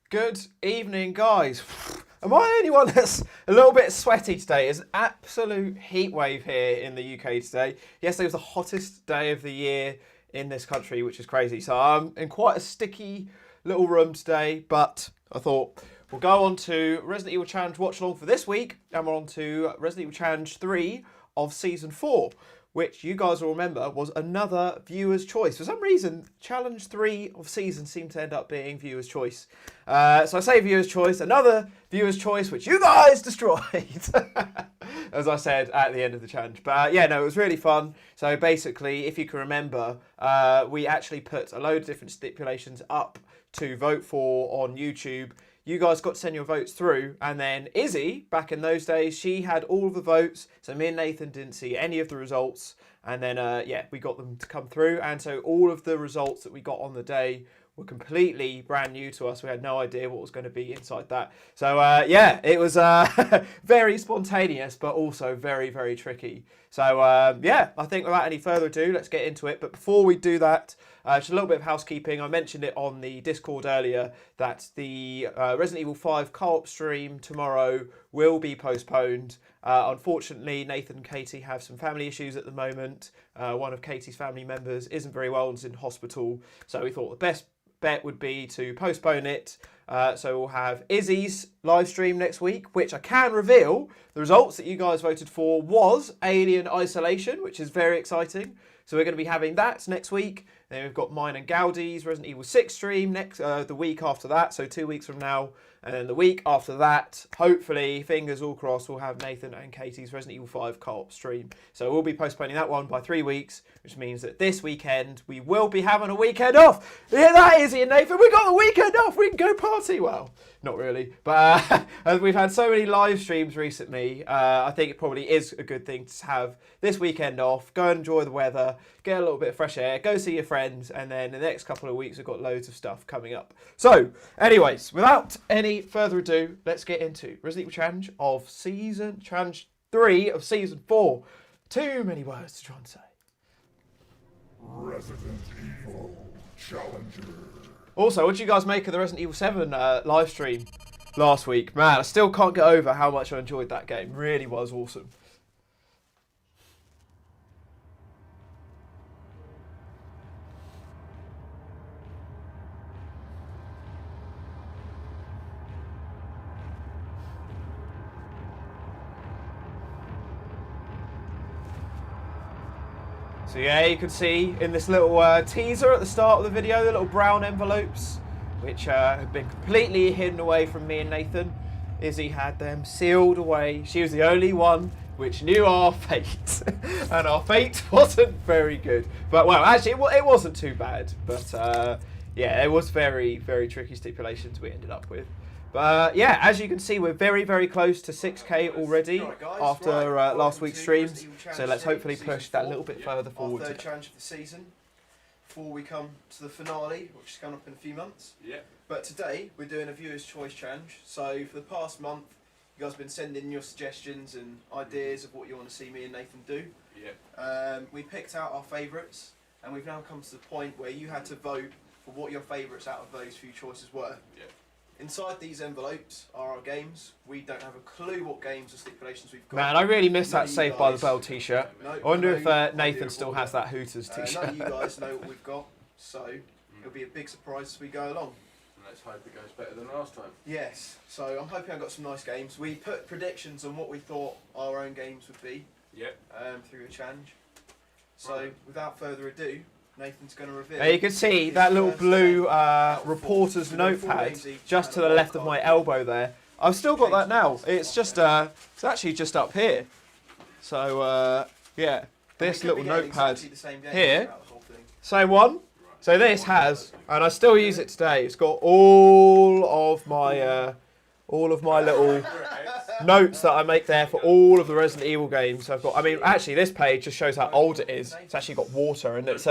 Good evening, guys. Am I the only one that's a little bit sweaty today? It's an absolute heat wave here in the UK today. Yesterday was the hottest day of the year in this country, which is crazy. So I'm in quite a sticky little room today, but I thought we'll go on to Resident Evil Challenge Watchalong for this week, and we're on to Resident Evil Challenge 3 of Season 4. Which you guys will remember was another viewer's choice. For some reason, Challenge 3 of Season seemed to end up being viewer's choice. So I say viewer's choice, another viewer's choice, which you guys destroyed, as I said at the end of the challenge. But yeah, no, it was really fun. So basically, if you can remember, we actually put a load of different stipulations up to vote for on YouTube. You guys got to send your votes through, and then Izzy, back in those days, she had all of the votes, so me and Nathan didn't see any of the results, and then, yeah, we got them to come through, and so all of the results that we got on the day were completely brand new to us. We had no idea what was going to be inside that. So, yeah, it was very spontaneous, but also very, very tricky. So, yeah, I think without any further ado, let's get into it. But before we do that, just a little bit of housekeeping. I mentioned it on the Discord earlier that the Resident Evil 5 co-op stream tomorrow will be postponed. Unfortunately, Nathan and Katie have some family issues at the moment. One of Katie's family members isn't very well and is in hospital. So we thought the best bet would be to postpone it. So we'll have Izzy's live stream next week, which I can reveal the results that you guys voted for was Alien Isolation, which is very exciting. So we're going to be having that next week. Then we've got mine and Gaudi's Resident Evil 6 stream next the week after that, so 2 weeks from now. And then the week after that, hopefully, fingers all crossed, we'll have Nathan and Katie's Resident Evil 5 co-op stream. So we'll be postponing that one by 3 weeks, which means that this weekend we will be having a weekend off. Yeah, that is it, Nathan. We got the weekend off. We can go party. Well, not really, but as we've had so many live streams recently, I think it probably is a good thing to have this weekend off. Go and enjoy the weather, get a little bit of fresh air, go see your friends, and then in the next couple of weeks we've got loads of stuff coming up. So, anyways, without any further ado, let's get into Resident Evil Challenge 3 of Season 4. Too many words to try and say. Resident Evil Challenger. Also, what did you guys make of the Resident Evil 7 live stream last week? Man, I still can't get over how much I enjoyed that game. Really was awesome. So yeah, you can see in this little teaser at the start of the video, the little brown envelopes, which have been completely hidden away from me and Nathan. Izzy had them sealed away. She was the only one which knew our fate, and our fate wasn't very good. But well, actually, it wasn't too bad. But yeah, it was very, very tricky stipulations we ended up with. But yeah, as you can see, we're very, very close to 6K already after last week's streams. So let's hopefully push that a little bit further forward. Our third challenge of the season, before we come to the finale, which is coming up in a few months. Yeah. But today, we're doing a viewer's choice challenge. So for the past month, you guys have been sending your suggestions and ideas of what you want to see me and Nathan do. Yeah. We picked out our favourites, and we've now come to the point where you had to vote for what your favourites out of those few choices were. Yeah. Inside these envelopes are our games. We don't have a clue what games or stipulations we've got. Man, I really miss that None of you Saved by the guys- Bell t-shirt. No, I wonder if no, Nathan still has that Hooters none t-shirt. of you guys know what we've got, so it'll be a big surprise as we go along. Let's hope it goes better than last time. Yes, so I'm hoping I've got some nice games. We put predictions on what we thought our own games would be Yeah. through the challenge. So without further ado, Nathan's going to reveal. There you can see his that little first blue out of reporter's four. We're doing four notepad games each, just to and the a left of wild my card. elbow there. I've still got that now. It's just it's actually just up here. So yeah, this We could little be getting notepad exactly the same games here. throughout the whole thing. Same one. So this has, and I still use it today. It's got all of my little notes that I make there for all of the Resident Evil games. So I've got. I mean, actually, this page just shows how old it is. It's actually got water, and it's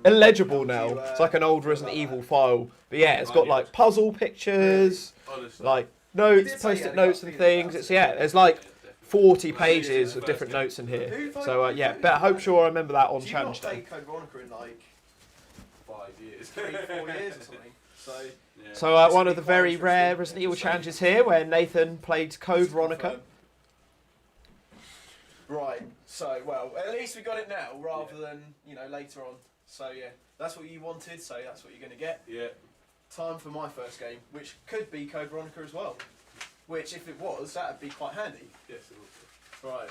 illegible now. It's like an old Resident Evil file. But yeah, it's got like puzzle pictures, Honestly. like notes, post-it notes and things. It's there's like 40 pages of different notes in here. So yeah, but I hope sure I remember that on So you've not challenge day. played Code Veronica in like 5 years. 3-4 years or something. So Yeah. So one of the very rare Resident Evil challenges here, where Nathan played Code Veronica. Right, so, well, at least we got it now, rather than, you know, later on. So, yeah, that's what you wanted, so that's what you're going to get. Yeah. Time for my first game, which could be Code Veronica as well. Which, if it was, that would be quite handy. Yes, it will. Right.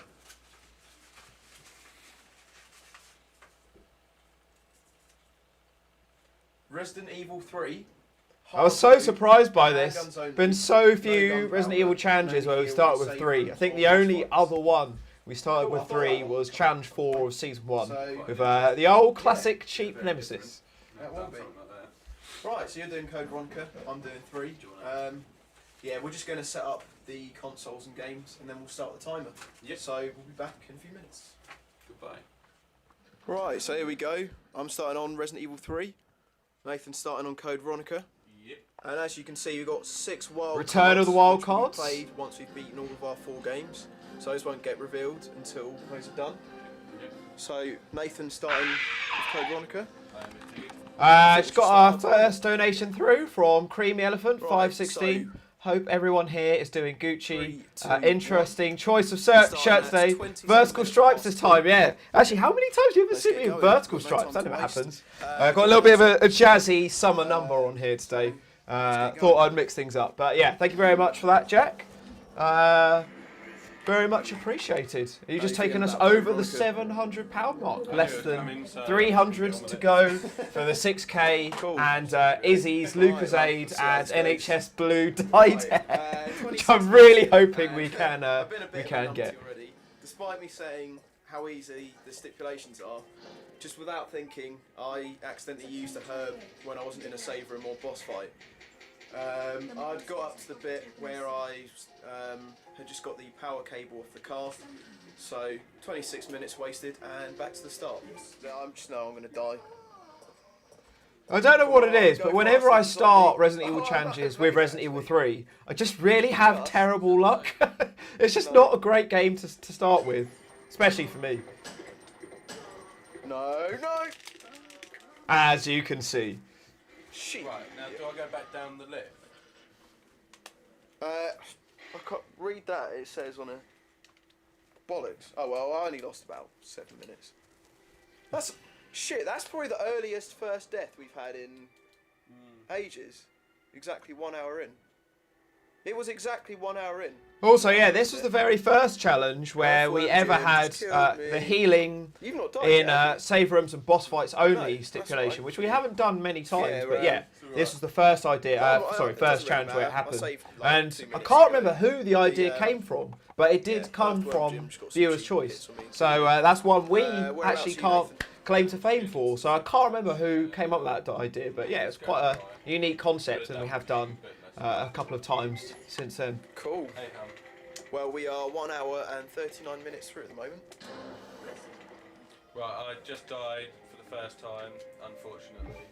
Resident Evil 3. I was so surprised by handguns this. only. Been so No few gunpowder, Resident Evil challenges no where we heal, started with save 3. I rooms, think or the only boss fights. other one we started Cool, I with thought 3 that was Challenge 4 of Season 1 So, with the old classic cheap Very Nemesis. That Done will be. something like that. Right, so you're doing Code Veronica, I'm doing 3. Yeah, we're just going to set up the consoles and games, and then we'll start the timer. Yep. So we'll be back in a few minutes. Goodbye. Right, so here we go. I'm starting on Resident Evil 3. Nathan's starting on Code Veronica. Yep. And as you can see, we've got 6 wild Return of the wild which will be cards. played once we've beaten all of our 4 games. So those won't get revealed until those are done. Yep. So Nathan's starting with Code Veronica. I am indeed. It's got our first donation through from Creamy Elephant, Right, 516. Hope everyone here is doing Gucci. 3, 2, Interesting choice of Starting shirt at today. 27 Vertical minutes stripes past this time, yeah. Actually, how many times do you ever Let's see get me in going. vertical We've got no stripes? That time never to waste. happens. Uh, Got a little bit of a jazzy summer number on here today. get Thought going. I'd mix things up. But yeah, thank you very much for that, Jack. Very much appreciated. You've just How you taken us feeling about over the Veronica? £700 mark. I Less knew it than coming, so 300 get on to with go for the 6K Cool. and Izzy's Lucas Right, Aid let's and see how this NHS Blue dyed Right, hair, which 26 I'm really minutes hoping in, we and can I've been a bit of a numpty get. already. Despite me saying how easy the stipulations are, just without thinking, I accidentally used a herb when I wasn't in a save room or boss fight. I'd got up to the bit where I had just got the power cable off the car, so 26 minutes wasted and back to the start. I'm just now I'm going to die. I don't know what it is, but Go whenever faster I than start zombie. Resident Evil Oh, challenges right, with Resident Evil actually. 3, I just really have Just. terrible luck. It's just No. not a great game to start with, especially for me, No, no! as you can see. Shit. Right, now do I go back down the lift? I can't read that. It says on a bollocks. Oh well, I only lost about 7 minutes. That's shit. That's probably the earliest first death we've had in ages. Exactly 1 hour in. It was exactly 1 hour in. Also, yeah, this was the very first challenge where we ever Jim had just killed me. the healing You've not died in yet, have you? save rooms and boss fights only No, that's stipulation, right. which we haven't done many times. Yeah, but yeah, it's all this right. was the first idea. No, Sorry, it first doesn't really challenge where it matter. I happened. saved, like, And 2 I minutes can't ago. remember who the idea came from, but it did yeah, come Earthworm from Jim's got some viewer's cheeky choice. hits on me. So that's one we Whereabouts actually are you, can't Nathan? claim to fame for. So I can't remember who came up with that idea, but yeah, it's quite a unique concept, and we have done a couple of times since then. Cool. Hey, Well, we are 1 hour and 39 minutes through at the moment. right, I just died for the first time, unfortunately.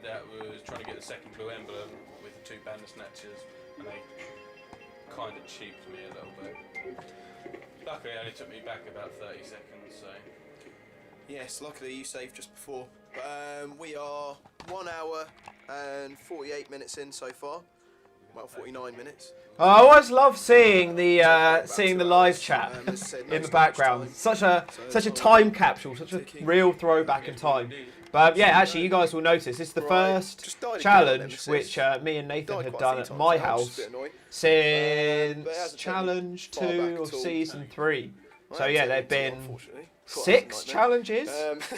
That was trying to get the second blue emblem with the 2 banner snatchers, and they kind of cheaped me a little bit. Luckily, it only took me back about 30 seconds, so. Yes, luckily you saved just before. But we are 1 hour and 48 minutes in so far. Well, 49 minutes. I always love seeing the About seeing 2 the live hours. chat As I said, no in the storage background. time. Such a it's time not capsule, such a ticking. real throwback in time. But yeah, actually, you guys will notice this is the Right, first just died again on challenge Nemesis. which me and Nathan Died had quite a done few at times my now, which is a house bit annoying. since but it hasn't challenge taken far back 2 of at all. season 3. Well, So that's yeah, it, there've been unfortunately. Quite 6 a nightmare. challenges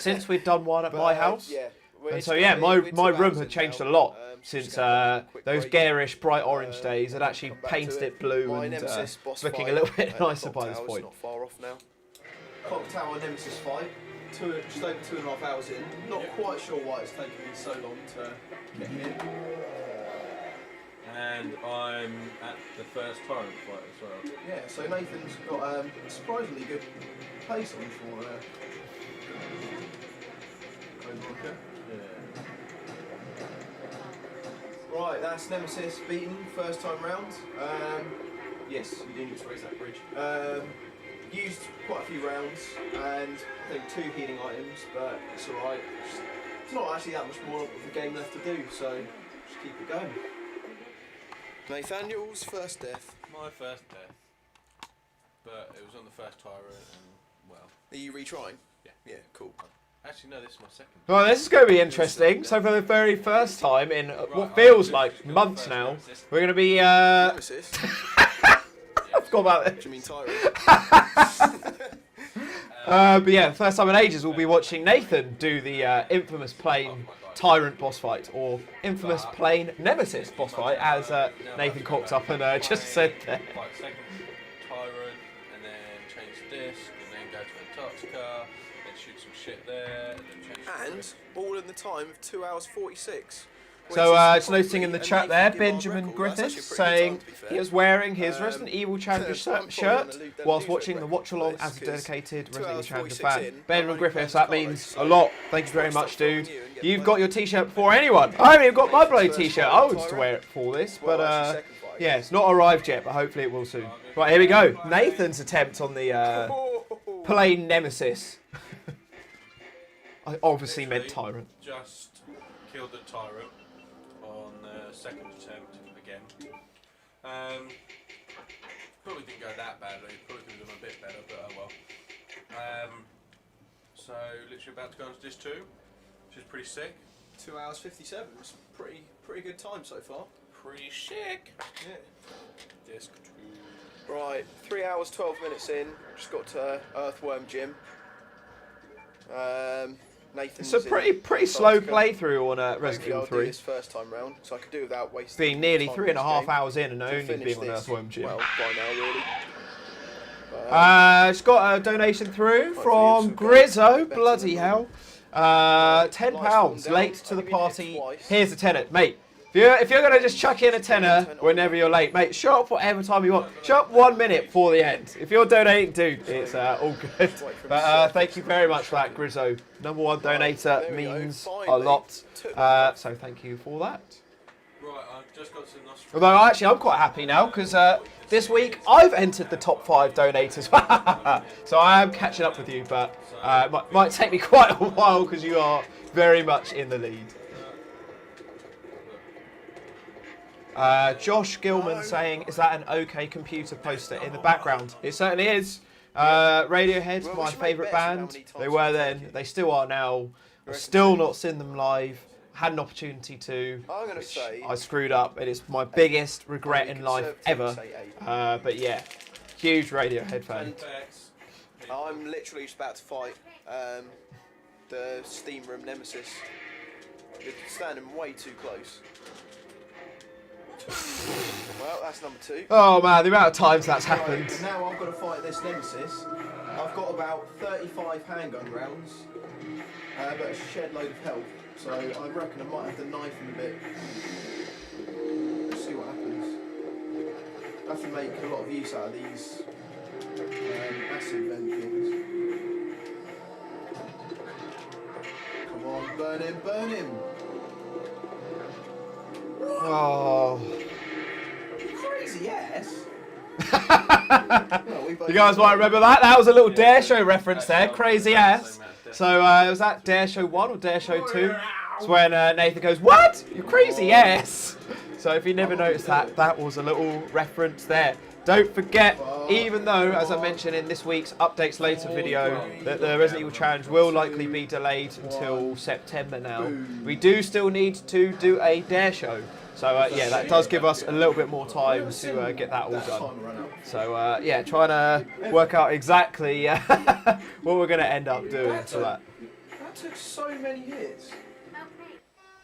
since we've done one at But, my house. Yeah. And so yeah, my room had changed a lot since those garish bright orange days had actually painted it blue and it's looking a little bit nicer by this point. Not far off now. Clock Tower Nemesis fight, just over 2.5 hours in. Not quite sure why it's taken me so long to get here. And I'm at the first tyrant fight as well. Yeah, so Nathan's got a surprisingly good pace on for Code Veronica. Yeah. Right, that's Nemesis beaten first time round. Yes, you do need to raise that bridge. Used quite a few rounds and I think 2 healing items, but it's alright. It's not actually that much more of the game left to do, so just keep it going. Nathaniel's first death. My first death. But it was on the first Tyrant and, well... Are you retrying? Yeah. Yeah, cool. Actually, no, this is my second. Well, this is going to be interesting. So for the very first time in what feels like months now, we're going to be... Nemesis? I forgot about What it. do you mean Tyrant? But yeah, first time in ages, we'll be watching Nathan do the infamous plane Tyrant boss fight, or infamous plane Nemesis boss fight, as Nathan cocked up and just said there. Right, second Tyrant, and then change the disc, and then go to Antarctica, then shoot some shit there, and then change the And disc. all in the time of 2 hours 46. So Which is just noticing in the probably chat a there, Nathan Gillard Benjamin record. That's Griffiths actually a pretty good saying time, to be fair. he is wearing his Resident Evil Challenger I'm probably shirt gonna lose them whilst news watching the record Watchalong for as this, a 'cause dedicated 2 Resident Evil hours Challenger 46 fan. in, Benjamin I'm Griffiths, only that playing means Skyrim, a so lot. Thank you very I'll stop much, dude. following you and get You've playing. got your t-shirt before anyone. I haven't even got my bloody First t-shirt. fight, I was to Tyrant. wear it for this, Well, but actually, second fight. yeah, it's not arrived yet, but hopefully it will soon. Right, here we go. Nathan's attempt on the plane Nemesis. I obviously meant Tyrant. Just killed the Tyrant on the second attempt again. Probably didn't go that badly. Probably could have done a bit better, but oh well. So literally about to go into disc 2, which is pretty sick. 2 hours 57. It's pretty good time so far. Pretty sick. Yeah. Disc 2. Right, 3 hours 12 minutes in. Just got to Earthworm Gym. Nathan's It's a pretty slow playthrough on Resident Evil I'll do 3. this first time round, so I could do without wasting. Being nearly time 3.5 this hours in and game. only To finish being on this, Earthworm Gym. Well, by now really. Just got a donation through Hopefully from it's okay. Grizzo. Better Bloody than hell. Life's £10 down. late to I'll the give you this party. twice. Here's a tenner, mate. If you're gonna just chuck in a tenner whenever you're late, mate, show up whatever time you want. Show up 1 minute before the end. If you're donating, dude, it's all good. But thank you very much for that, Grizzo. #1 donator There we go, means a finally. lot. Took So thank you for that. Right, I've just got some Nostrum. Although actually I'm quite happy now because this week I've entered the top 5 donators. So I am catching up with you, but might take me quite a while because you are very much in the lead. Josh Gilman saying, is that an OK Computer poster in the background? It certainly is. Radiohead, Well, we my should make favourite bets on how band. many times They we were can then, take it. they still are now. I've reckon still so? not seen them live. Had an opportunity to. I'm going to which say. I screwed up. It is my biggest regret in life ever. Say 8. But yeah, huge Radiohead fan. And I'm literally just about to fight the Steam Room Nemesis. You're standing way too close. Well, that's number 2. Oh man, the amount of times that's Right, happened. and now I've got to fight this Nemesis. I've got about 35 handgun rounds, but a shed load of health. So I reckon I might have to knife him a bit. Let's see what happens. I have to make a lot of use out of these acid vent things. Come on, burn him, burn him! Oh. Crazy ass! You guys might remember that. That was a little Dare Show reference there. Crazy ass. So was that Dare Show 1 or Dare Show 2? It's when Nathan goes, "What? You crazy ass!" So if you never noticed that, that was a little reference there. Don't forget, even though, as I mentioned in this week's Updates Later video, that the Resident Evil Challenge will likely be delayed until September now, we do still need to do a Dare Show. So yeah, that does give us a little bit more time to get that all done. So yeah, trying to work out exactly what we're going to end up doing for that. That took so many hits.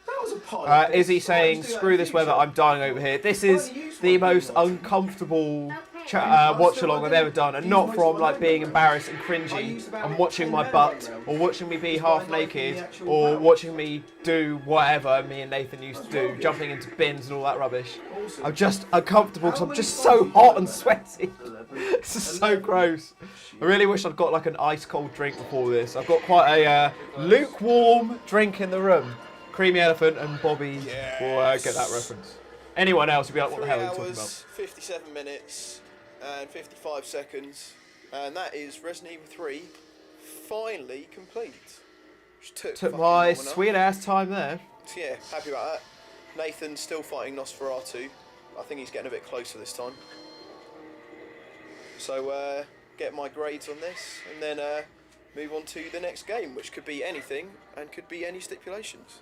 That was a pilot. Izzy saying, screw this weather, I'm dying over here. This is the most uncomfortable watch-along I've ever done, and not from like being embarrassed and cringy and watching my butt, or watching me be half naked, or watching me do whatever me and Nathan used to do, jumping into bins and all that rubbish. I'm just uncomfortable because I'm just so hot and sweaty. This is so gross. I really wish I'd got like an ice cold drink before this. I've got quite a lukewarm drink in the room. Creamy Elephant and Bobby will get that reference. Anyone else would be like, what the hell are you talking 3 about? hours, 57 minutes and 55 seconds, and that is Resident Evil 3 finally complete. which took Took fucking my long enough. sweet ass time there. So yeah, happy about that. Nathan's still fighting Nosferatu. I think he's getting a bit closer this time. So get my grades on this, and then move on to the next game, which could be anything and could be any stipulations.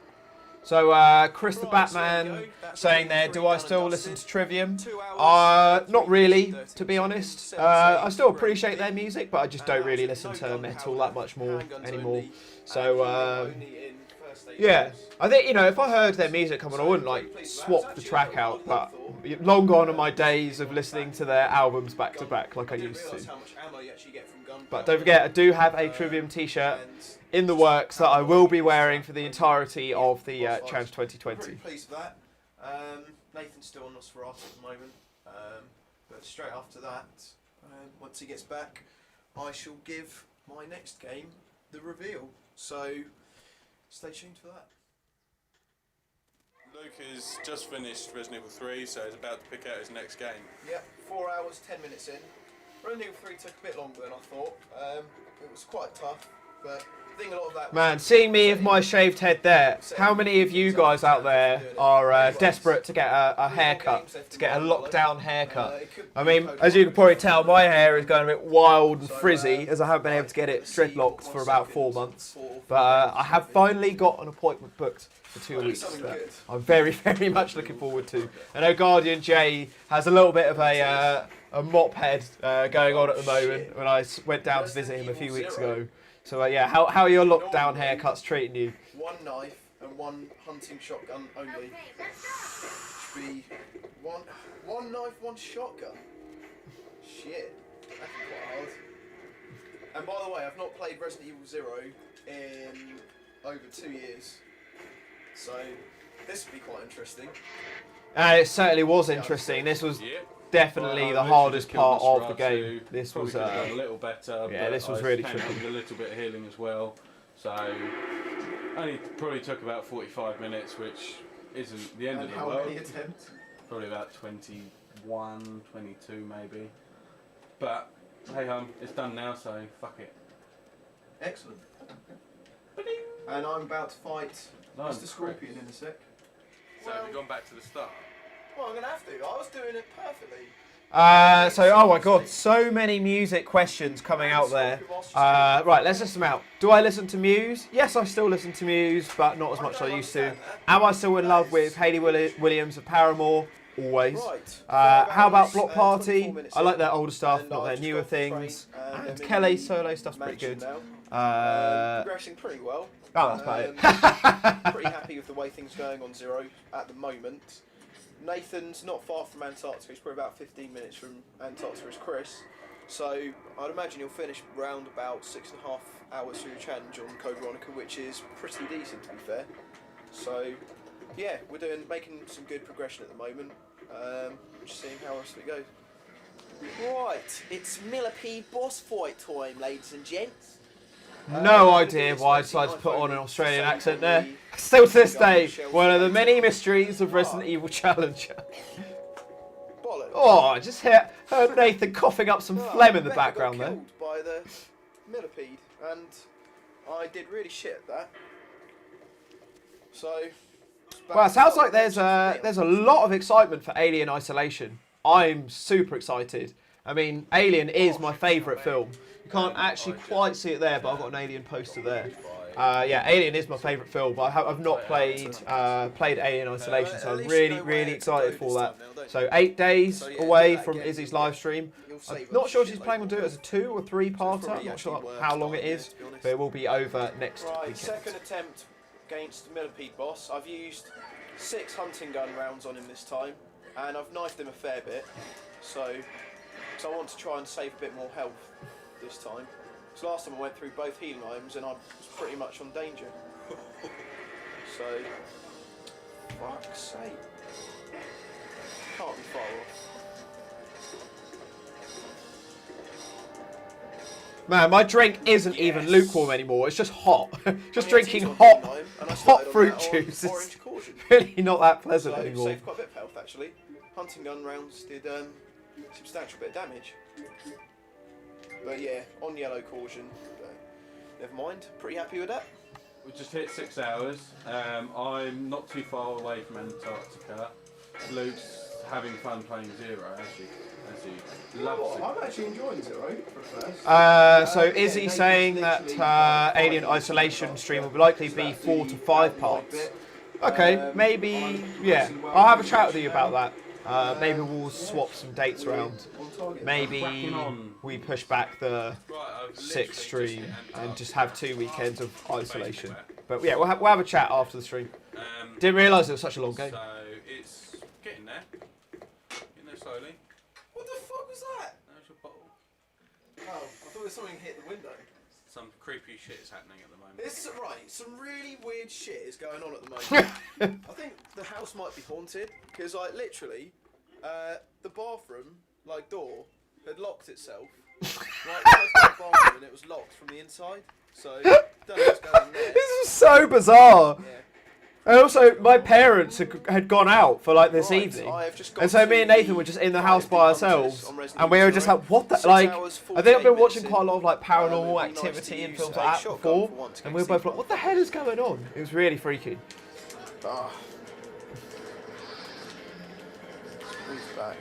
So Chris the Right, so there Batman you go. That's saying game there, three do I done still and listen to dusted. Trivium? 2 hours, Not really, 13 to be honest. seconds, I still 17, appreciate their 18, music, but I just don't really and listen no to gun metal power, that much more handguns anymore. only, So and only in first aid yeah, games. I think, you know, if I heard their music coming, I wouldn't like swap the track out, but long gone are my days of listening to their albums back to back like I didn't used realise to. how much ammo you actually get from gun But power. don't forget, I do have a Trivium t-shirt And in the works that I will be wearing for the entirety of the Challenge I'm 2020. pretty pleased with that. Nathan's still on Nosferatu at the moment, but straight after that, once he gets back, I shall give my next game the reveal. So stay tuned for that. Luke has just finished Resident Evil 3, so he's about to pick out his next game. Yep, 4 hours, 10 minutes in. Resident Evil 3 took a bit longer than I thought. It was quite tough, but I think a lot of that was Man, seeing me with my shaved head there, how many of you guys out there are desperate to get a haircut, to get a lockdown haircut? I mean, as you can probably tell, my hair is going a bit wild and frizzy, as I haven't been able to get it dreadlocked for about 4 months. But I have finally got an appointment booked for 2 weeks that I'm very, very much looking forward to. I know Guardian J has a little bit of a mop head going on at the moment when I went down to visit him a few weeks ago. So yeah, how are your lockdown haircuts treating you? one knife and one hunting shotgun only. Should be one knife, one shotgun. Shit, that's quite hard. And by the way, I've not played Resident Evil 0 in over 2 years, so this would be quite interesting. It certainly was interesting. This was Yep. definitely the hardest part of the game. This was a little better. yeah, but this was I really came up tricky. with a little bit of healing as well, so only probably took about 45 minutes, which isn't the end And of the how world. many attempts? Probably about 21, 22 maybe. But hey, it's done now, so fuck it. Excellent. And I'm about to fight No, Mr. Scorpion in a sec. So have you gone back to the start? Well, I'm gonna have to. I was doing it perfectly. so oh my god, so many music questions coming out there. Right, let's list them out. Do I listen to Muse? Yes, I still listen to Muse, but not as much as I used to. Am I still in love with Hayley Williams of Paramore? Always. Right. How about Block 24 Party? minutes I like in, their older stuff, and not their I've just newer got the train, things. I'm And in Kelly's the solo stuff's pretty mansion good. now. Progressing pretty well. Oh, that's about it. Pretty happy with the way things are going on Zero at the moment. Nathan's not far from Antarctica. He's probably about 15 minutes from Antarctica as Chris. So I'd imagine he'll finish round about 6.5 hours through the challenge on Code Veronica, which is pretty decent to be fair. So yeah, we're making some good progression at the moment. Just seeing how else it goes. Right, it's Millipede boss fight time, ladies and gents. No idea why I decided to put on an Australian accent there. Still to this day, one of the many mysteries of Resident Evil Challenger. Bollocks. Oh, I just heard Nathan coughing up some phlegm in the Becca background got there. killed by the millipede, and I did really shit at that. So. Well, it sounds like there's a lot of excitement for Alien Isolation. I'm super excited. I mean, Alien is my favourite film. You can't actually quite see it there, but I've got an Alien poster there. Yeah, Alien is my favourite film, but I've not played Alien Isolation, so I'm really excited for that. So 8 days away from Izzy's live stream. I'm not sure if she's planning on doing it as a 2 or 3-parter. I'm not sure how long it is, but it will be over next Right, weekend. second attempt against the millipede boss. I've used 6 hunting gun rounds on him this time, and I've knifed him a fair bit. So I want to try and save a bit more health this time. Because last time I went through both healing items and I was pretty much on danger. So, fuck's sake. Can't be far off. Man, my drink isn't even lukewarm anymore. It's just hot. Just drinking hot fruit juice. It's really not that pleasant So anymore. saved quite a bit of health actually. Hunting gun rounds did substantial bit of damage. But yeah, on yellow caution. But never mind. Pretty happy with that. we just hit 6 hours. I'm not too far away from Antarctica. Luke's having fun playing Zero, as he loves it. I'm actually enjoying Zero for first. So is he saying that Alien Isolation stream will likely be 4 to 5 parts? Okay, maybe, yeah. I'll have a chat with you about that. Maybe we'll swap some dates around. Maybe we push back the 6 stream and just have 2 weekends of isolation. But yeah, we'll have a chat after the stream. Didn't realise it was such a long game. So it's getting there. Getting there slowly. What the fuck was that? There's your bottle. Oh, I thought there was something hit the window. Some creepy shit is happening at the moment. It's right. Some really weird shit is going on at the moment. I think the house might be haunted because, like, literally, the bathroom, like, door had locked itself. Right, I went to the bathroom and it was locked from the inside. So, don't know what's going on there. This was so bizarre. Yeah. And also, my parents had gone out for like this Right, evening, I have just got and so me to and Nathan the were just in the house by Hunters ourselves, on Resident and we were Evil just 0. like, what the, 6 like, hours, I think I've been 48 watching minutes quite a lot of like in. paranormal It'd be nice activity to and use films a like that shotgun before, for once and we were against both like, what the hell is going on? It was really freaky. Ah. Who's back?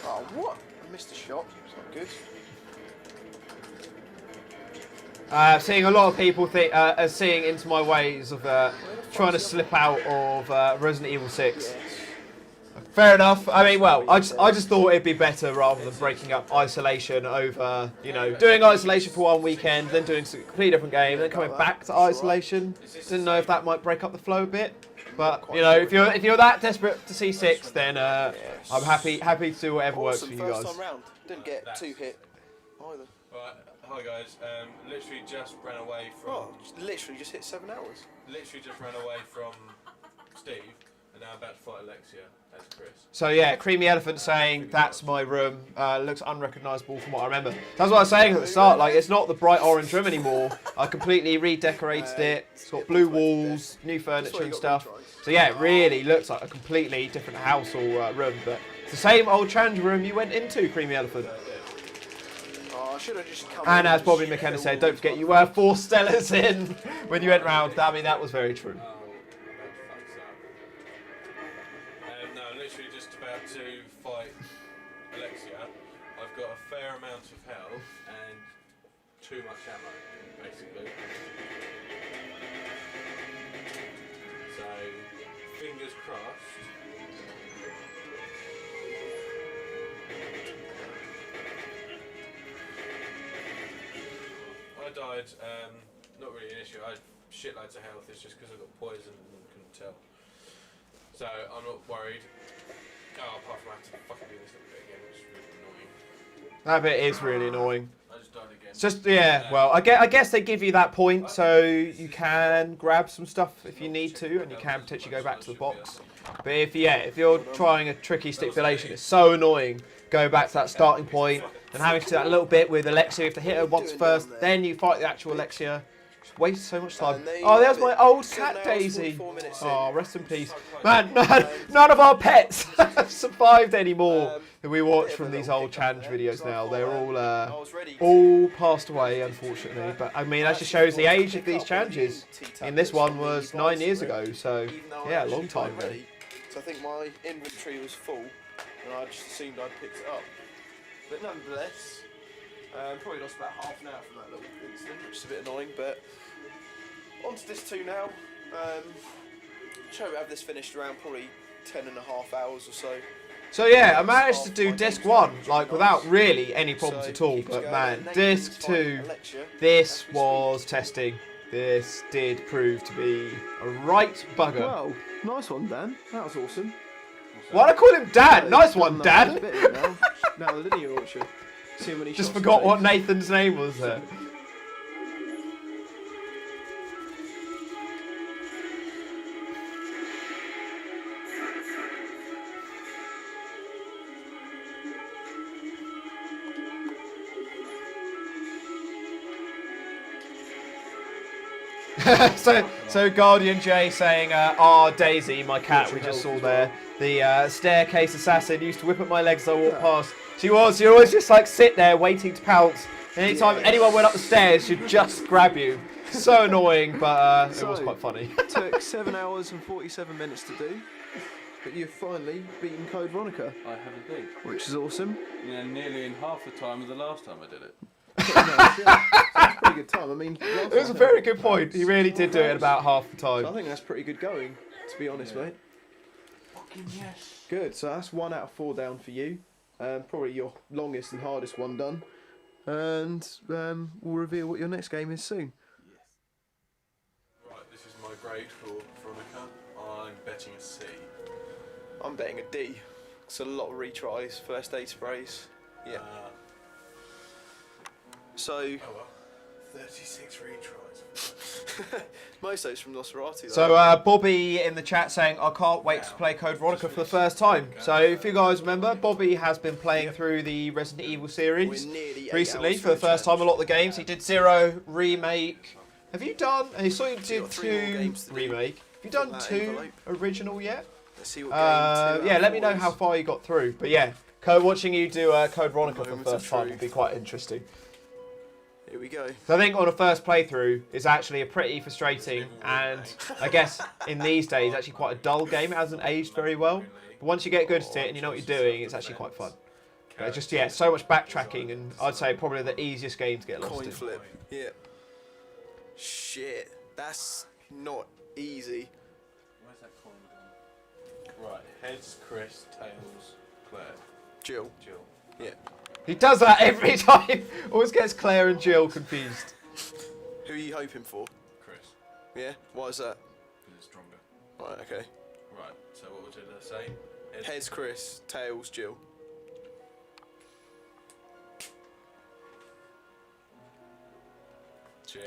Oh, what? I missed a shot. It's not good. Seeing a lot of people are seeing into my ways of trying to slip out of Resident Evil 6. Yes. Fair enough. I mean, well, I just thought it'd be better rather than breaking up isolation over, you know, doing isolation for one weekend, then doing a completely different game, then coming back to isolation. Didn't know if that might break up the flow a bit. But you know, if you're that desperate to see 6, then I'm happy to do whatever works for you guys. First time round. Didn't get 2 hit either. Right, hi guys. Literally just ran away from. Oh, literally just hit 7 hours. Literally just ran away from Steve, and now I'm about to fight Alexia as Chris. So yeah, Creamy Elephant saying that's my room. Looks unrecognisable from what I remember. That's what I was saying at the start. Like, it's not the bright orange room anymore. I completely redecorated it. It's got blue walls, new furniture and stuff. So yeah, it really looks like a completely different house or room. But it's the same old challenge room you went into, Creamy Elephant. Oh, I should have just come And in as Bobby just McKenna hit said, all don't these forget you were 4 Stellas in when you went round. I mean, that was very true. No, literally just about to fight Alexia. I've got a fair amount of health and too much ammo, basically. So, fingers crossed. I died, not really an issue. I had shitloads of health, it's just because I got poisoned and couldn't tell. So I'm not worried. Oh, apart from I have to fucking do this little bit again, which is really annoying. That bit is really annoying. I just died again. It's just, yeah, well, I guess they give you that point so you can grab some stuff if you need to, and you can potentially go back to the box. But if you're trying a tricky stipulation, it's so annoying going back to that starting point and having to do that little bit with Alexia. You have to hit her once first, then you fight the actual Alexia. Just waste so much time. Oh, there's my old cat Daisy. Oh, rest in peace. Man, none of our pets have survived anymore that we watch from these old challenge videos now. They're all passed away, unfortunately. But I mean, that just shows the age of these challenges. And this one was 9 years ago, so yeah, a long time ago. So I think my inventory was full, and I just assumed I'd picked it up. But nonetheless, probably lost about half an hour from that little incident, which is a bit annoying. But on to this 2 now. Try to have this finished around probably 10.5 hours or so. So yeah, I managed to do disc 1 like without really any problems at all. But man, disc 2, this was testing. This did prove to be a right bugger. Well, nice one, Dan. That was awesome. Why'd I call him Dan? Nice one, Dan. Now the linear orchard. See how many Just shots forgot he what takes. Nathan's name was there. So Guardian J saying, Daisy, my cat we just saw there, the staircase assassin, used to whip at my legs as I walked past. She always just like sit there waiting to pounce. And anytime anyone went up the stairs, she'd just grab you. So annoying, but it was quite funny. Took 7 hours and 47 minutes to do, but you've finally beaten Code Veronica, I have indeed. which is awesome. You know, nearly in half the time of the last time I did it. That's a pretty good time. I mean, It was a very good point. He really did do it in about half the time. I think that's pretty good going, to be honest, mate. Fucking yes. Good. So that's 1 out of 4 down for you. Probably your longest and hardest one done. And we'll reveal what your next game is soon. Right, this is my grade for Veronica. I'm betting a C. I'm betting a D. It's a lot of retries, first aid sprays. Yeah. So Oh well. 36 retries. most of those from Nosferatu. though. So Bobby in the chat saying, I can't wait to play Code Veronica for the first time. So if you guys remember, Bobby has been playing through the Resident Evil series We're nearly 8 recently hours for the through first time. A lot of the games. He did 0, Remake. Have you done, I saw you you've did got 3 more 2 games to do. Remake. Have you done That 2 envelope. original yet? Let's see what game 2 out Yeah, of let me 4 know is. how far you got through. But yeah, watching you do Code Veronica for the Moment of first time would truth. be quite interesting. Here we go. So I think on a first playthrough is actually a pretty frustrating and I guess in these days actually quite a dull game. It hasn't aged very well. But once you get good at it and you know what you're doing, it's actually quite fun. But just so much backtracking and I'd say probably the easiest game to get lost Coin in. flip. Yeah. Shit. That's not easy. Where's that coin gone? Right, heads, Chris, tails, Claire, Jill. Jill. Yeah. He does that every time. Always gets Claire and Jill confused. Who are you hoping for? Chris, Yeah? Why is that? because it's stronger. Right, okay. Right, so what did I say? Heads Chris, tails Jill.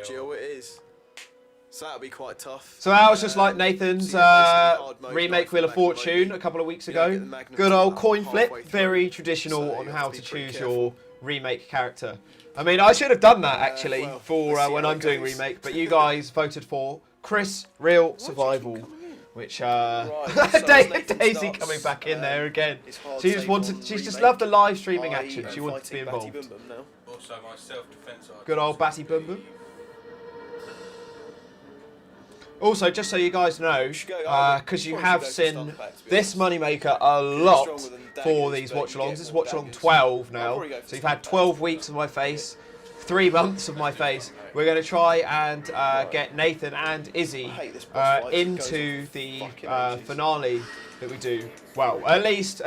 Jill it is. So that'll be quite tough. So that was just like Nathan's so you're basically hard mode, remake like Wheel of Magnum Fortune mode. a couple of weeks You don't ago. get the Magnum Good till old about coin halfway flip, through. very traditional So on you how have to to be pretty choose careful. your remake character. I mean, I should have done that actually well, for let's see when how I'm it doing goes. remake, but you guys voted for Chris Real Survival, which Daisy starts, coming back in there again. It's hard She to just take wanted, on she's just remake. loved the live streaming I action. She am wanted to be fighting Batty involved. Boom Boom now. Also, my self-defense art. Good old Batty Boom Boom. Also, just so you guys know, should go- because you probably have should go for seen Stomp Pack, to be this honest. moneymaker a lot stronger than for daggers, these but you watchalongs. get This is more watchalong daggers. 12 I'll now. probably go for So you've Stomp had Pack. 12 weeks of my face, 3 months of my face. We're going to try and get Nathan and Izzy hate this boss fight. It into goes the on fucking ages. finale that we do. Well, at least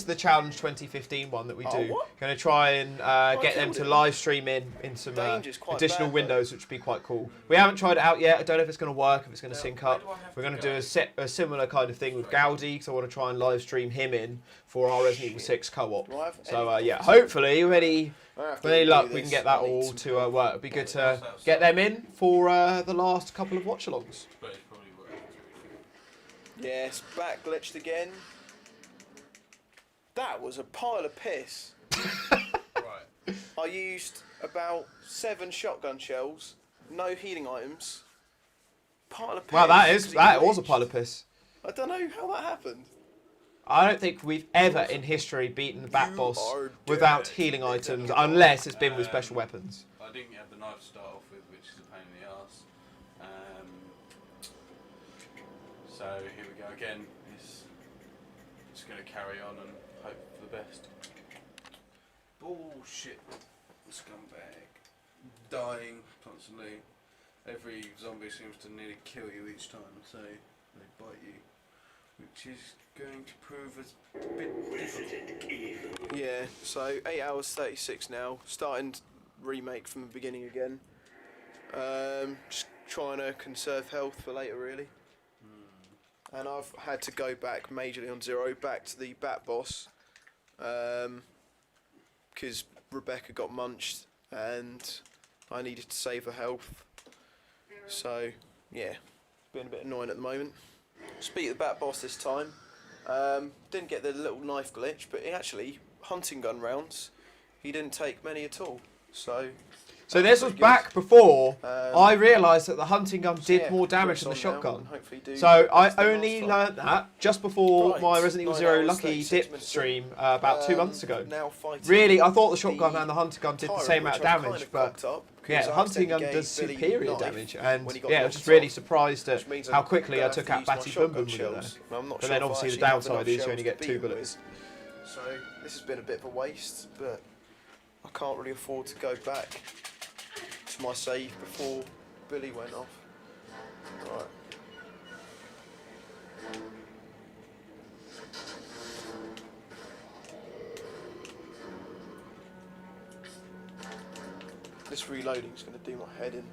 the challenge 2015 one that we do. what? Going to try and get them killed to him. live stream in some Danger's quite additional bad, though. windows, which would be quite cool. We haven't tried it out yet. I don't know if it's going to work, if it's going to sync up. We're going to do a similar kind of thing with Gaudi, because I want to try and live stream him in for our Resident Evil 6 co-op. Do I have So any yeah, hopefully with any I have to with any do luck we this. can get that I need all some to help. work. It'd be good to get them in for the last couple of watchalongs. But it's probably worth it. Yes, back glitched again. That was a pile of piss. Right. I used about 7 shotgun shells, no healing items. Pile of piss. Wow, that because it was a glitched. pile of piss. I don't know how that happened. I don't think we've ever in history beaten the bat You boss are without dead. healing items, unless it's been with special weapons. I didn't have the knife to start off with, which is a pain in the arse. So here we go again. It's just going to carry on and hope for the best. Bullshit. Scumbag. Dying constantly. Every zombie seems to nearly kill you each time, so they bite you. Which is going to prove a bit difficult. Yeah, so 8 hours 36 now. Starting remake from the beginning again. Just trying to conserve health for later, really. And I've had to go back majorly on 0, back to the bat boss. Because Rebecca got munched and I needed to save her health. So, yeah, been a bit annoying at the moment. Just beat the bat boss this time. Didn't get the little knife glitch, but he actually, hunting gun rounds, he didn't take many at all. So, So this was pretty good. back before Um, I realised that the hunting gun did yeah, more damage press than the on now shotgun. and hopefully do So I better than only last time. learnt that just before Right, my Resident Evil 9 Zero hours, Lucky 36 Dip minutes in. stream about 2 months ago. Now fighting Really, I thought the shotgun the and the hunting gun did the tyrant, same amount of which I've damage, kind of but cocked up yeah, because I hunting gun accidentally does gave Billy superior knife damage, and when he got yeah, I was knocked just really off, surprised at which means how I'm quickly I gonna took have out to use Batty my Boom Boom shotgun with it there. shells. I'm not But sure then if I obviously the actually have downside enough is you shells only to get beat 2 him bullets. with. So this has been a bit of a waste, but I can't really afford to go back to my save before Billy went off. Right. This reloading is going to do my head in.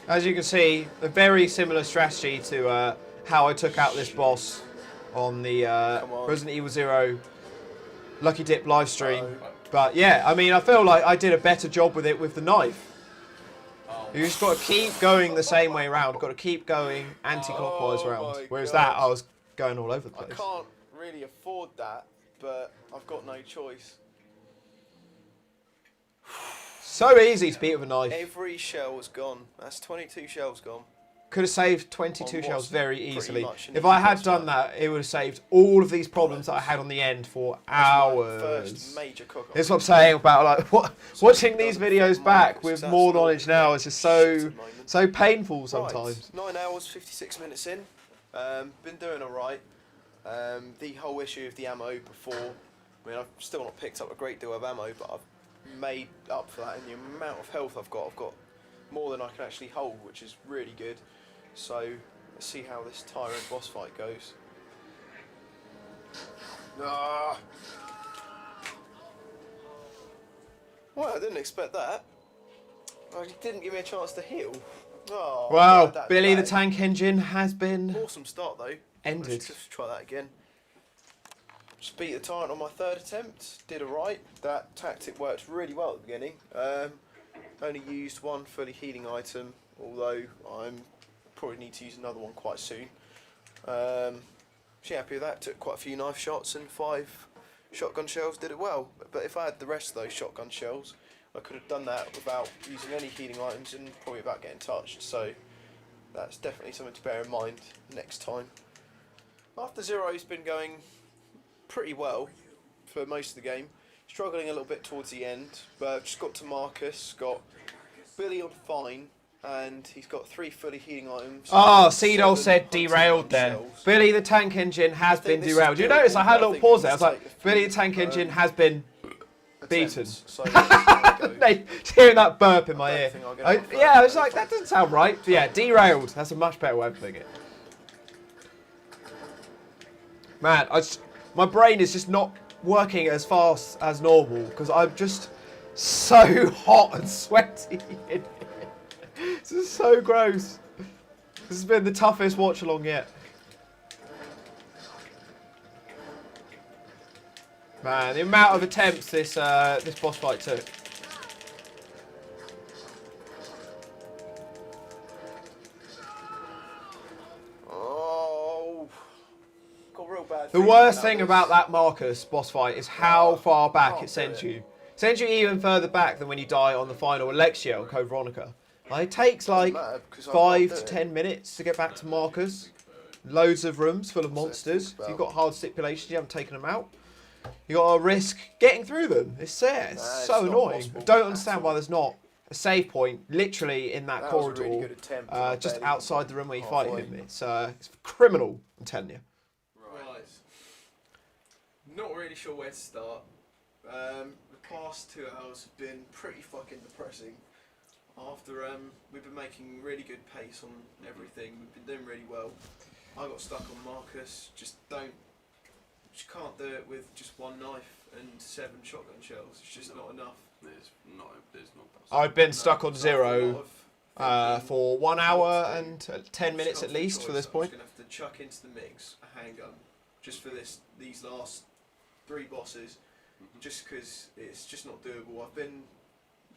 As you can see, a very similar strategy to how I took out this boss on the Come on. Resident Evil Zero Lucky Dip live stream. Uh-oh. But yeah, I mean, I feel like I did a better job with it with the knife. Oh. You just got to keep going the same way around. Got to keep going anti-clockwise Oh round. my Whereas God. that, I was going all over the I place. can't really afford that, but I've got no choice. So easy to beat with a knife. Every shell's gone. That's 22 shells gone. Could have saved 22 On shells what's very pretty easily. much an If easy I had boss done fight. that, it would have saved all of these problems that I had on the end for hours. First major cook-off. That's what I'm saying about like watching these doesn't videos fit back Marcus, with that's more not knowledge now. It's just shit so at the moment. so painful sometimes. Right, 9 hours, 56 minutes in. Been doing alright. The whole issue of the ammo before, I mean, I've still not picked up a great deal of ammo, but I've made up for that in the amount of health I've got. I've got more than I can actually hold, which is really good. So, let's see how this tyrant boss fight goes. Ah! Well, I didn't expect that. Oh, he didn't give me a chance to heal. Oh, Wow, glad that Billy the back. Tank Engine has been Awesome start though. ended. Let's just try that again. Just beat the tyrant on my third attempt. Did alright. That tactic worked really well at the beginning. Only used one fully healing item, although I'm probably need to use another one quite soon. So happy with that. Took quite a few knife shots and 5 shotgun shells. Did it well. But if I had the rest of those shotgun shells, I could have done that without using any healing items and probably without getting touched. So that's definitely something to bear in mind next time. After Zero's been going pretty well for most of the game. Struggling a little bit towards the end, but just got to Marcus, got Billy on fine, and he's got 3 fully healing items. Oh, 7 Cedo said hunting derailed gun there. shells. Billy the Tank Engine has I been think this is derailed. You doable, notice I had a but I little think pause it there. I was will like, take a Billy few, the Tank Engine has been beaten. Attempts, so let's see how it goes. Hey, hearing that burp in my I don't ear. think I'll get it off Yeah, I was first. like, that doesn't sound right. But yeah, derailed. That's a much better way of putting it. Man, my brain is just not working as fast as normal because I'm just so hot and sweaty in here. This is so gross. This has been the toughest watch along yet. Man, the amount of attempts this boss fight took. Oh, got real bad. The feeling worst thing this. about that Marcus boss fight is how far back can't it sends do it. you. It sends you even further back than when you die on the final Alexia on Code Veronica. Like, it takes like Doesn't matter, because I 5 can't to do it. 10 minutes to get back to Marcus. Loads of rooms full of monsters. If you've got hard stipulations, you haven't taken them out. You got to risk getting through them. It's Nah, so it's not annoying. possible I don't at understand all. why there's not a save point literally in that That was a corridor, really good attempt, and I just barely outside the room where you fight halfway. him. It's criminal, I'm telling you. Right. Not really sure where to start. The past 2 hours have been pretty fucking depressing. After we've been making really good pace on everything, we've been doing really well. I got stuck on Marcus. Just can't do it with just 1 knife and 7 shotgun shells. It's just not enough. There's not possible. I've been stuck on So after a lot Zero of thinking, for 1 hour what to do, and 10 minutes at Selfish least for choice, this I'm point. just gonna have to chuck into the mix a handgun just for these last 3 bosses, just because it's just not doable. I've been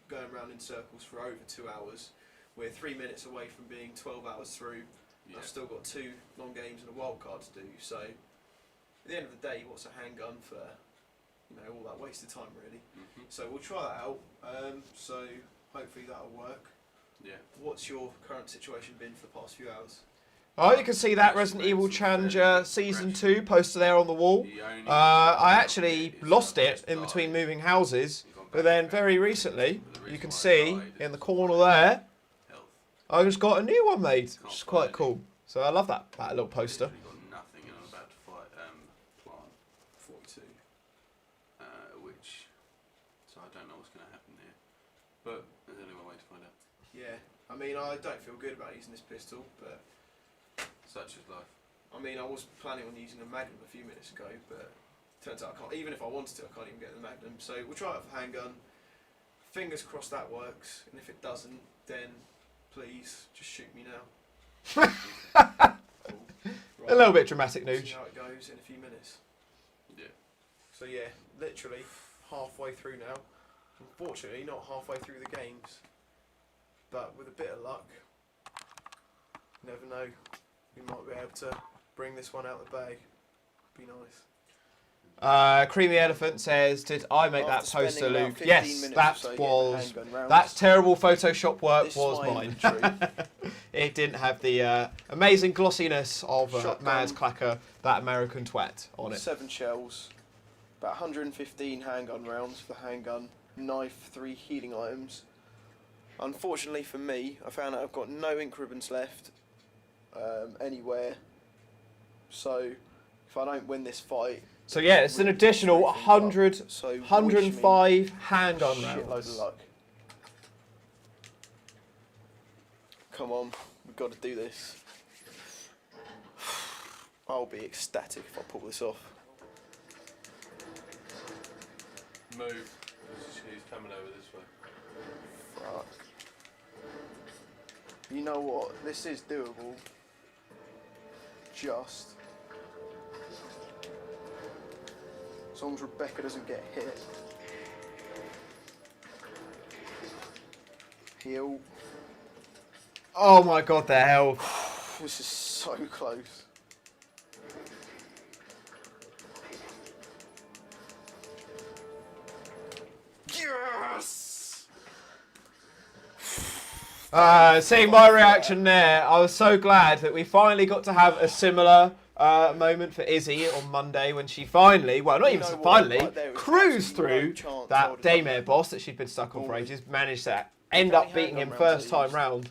going around in circles for over 2 hours. We're 3 minutes away from being 12 hours through. Yeah. I've still got 2 long games and a wild card to do. So at the end of the day, what's a handgun for all that wasted time really. So we'll try that out. So hopefully that'll work. Yeah. What's your current situation been for the past few hours? Oh, you can see that Resident Evil Challenger Season 2 poster there on the wall. I actually lost it in between moving houses, but then very recently, you can see in the corner there, I just got a new one made, which is quite cool. So I love that little poster. Got nothing, and I'm about to fight Plant 42. So I don't know what's going to happen here, but there's only one way to find out. Yeah, I mean, I don't feel good about using this pistol, but Such is life. I mean, I was planning on using a Magnum a few minutes ago, but turns out I can't. Even if I wanted to, I can't even get the Magnum. So we'll try it for handgun. Fingers crossed that works, and if it doesn't, then please just shoot me now. Cool. Right. A little bit dramatic, See Nouge. how it goes in a few minutes. Yeah. So yeah, literally halfway through now. Unfortunately, not halfway through the games, but with a bit of luck, you never know. We might be able to bring this one out the bag. Be nice. Creamy Elephant says, "Did I make that After poster, spending about Luke?" 15 Yes, minutes that or so was. getting the handgun rounds, That terrible Photoshop work this is was my mine. inventory. It didn't have the amazing glossiness of Shotgun. Mads Clacker, that American twat, on it. 7 shells, about 115 handgun rounds for the handgun, knife, 3 healing items. Unfortunately for me, I found out I've got no ink ribbons left anywhere. So if I don't win this fight, So yeah, it's an additional 100, so wish me 105 handgun shitload rounds. of luck. Come on, we've got to do this. I'll be ecstatic if I pull this off. Move. He's coming over this way. Fuck. You know what? This is doable. Just as long as Rebecca doesn't get hit. Heal. Oh my god, the hell. This is so close. Yes! Seeing my reaction there, I was so glad that we finally got to have a similar moment for Izzy on Monday when she finally, well, not You even know what, finally, right there was cruised absolutely no through chance I would've that done daymare that. boss that she'd been stuck on for Cool. ages, managed to end How up many beating him handgun rounds first I time used? round.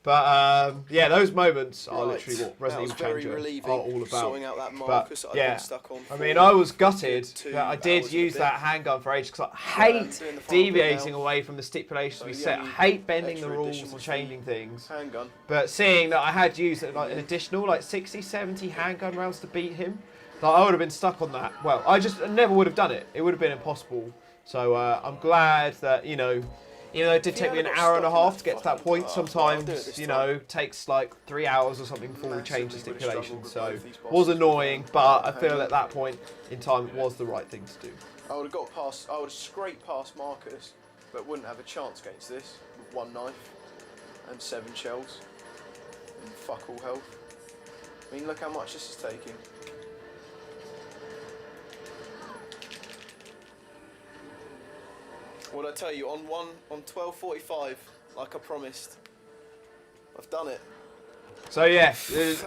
But yeah, those moments are Right. literally what That Resident was Evil very Challenger relieving, are all about. sorting out that But Marcus that I'd yeah, been stuck on I for mean, I was gutted 2 that I hours did and a use bit. that handgun for ages because I hate doing the final bit deviating now. away from the stipulations So we the set. I only hate bending the extra rules addition and was changing the things. handgun. But seeing that I had used like an additional like 60, 70 handgun rounds to beat him, like, I would have been stuck on that. Well, I never would have done it. It would have been impossible. So I'm glad that, you know, even though it did If take me you an hadn't hour got and a stuck in half that to get to that fucking point, car, I'll do it sometimes, this you time. know, takes like 3 hours or something before we change the Massively struggled stipulations. with So both these it was bosses. annoying, but I feel at that point in time it was the right thing to do. I would have got past. I would have scraped past Marcus, but wouldn't have a chance against this with 1 knife and 7 shells and fuck all health. I mean, look how much this is taking. What did I tell you? On 12:45, like I promised, I've done it. So yeah,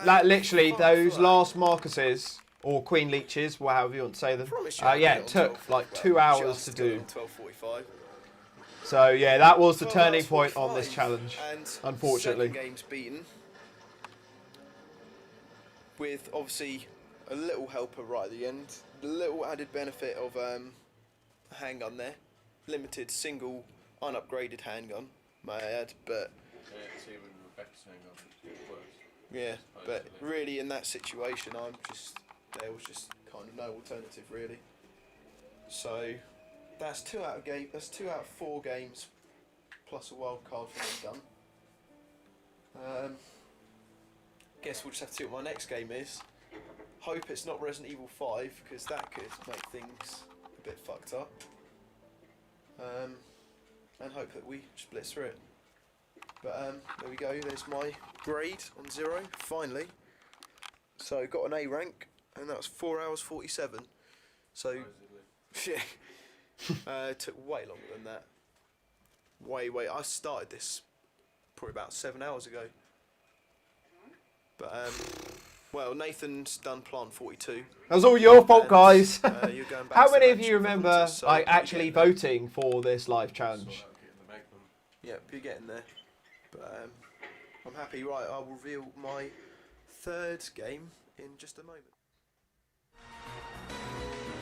that literally fuck those for that. last Marcuses or Queen Leeches, however you want to say them. Promise you I'd Yeah, get it on took 12, like well, 2 hours just to got do. on 12:45. So yeah, that was the 12 turning hours point on this 45, challenge, and unfortunately. 7 games beaten, with obviously a little helper right at the end. The little added benefit of a handgun there, limited single unupgraded handgun, may I add, but Yeah, see when Rebecca's handgun works. yeah, but really in that situation, there was just kind of no alternative really. So that's 2 out of 4 games, plus a wild card for me done. Guess we'll just have to see what my next game is. Hope it's not Resident Evil 5 because that could make things a bit fucked up. And hope that we just blitz through it. But there we go. There's my grade on 0 finally. So got an A rank, and that was 4 hours 47. So It took way longer than that. Way. I started this probably about 7 hours ago. But well, Nathan's done plant 42. That was all your fault, And, guys. you're going back How to the many of match you remember performances, so like you're actually getting there. voting for this live challenge? Yep, you're getting there. But I'm happy. Right, I'll reveal my third game in just a moment.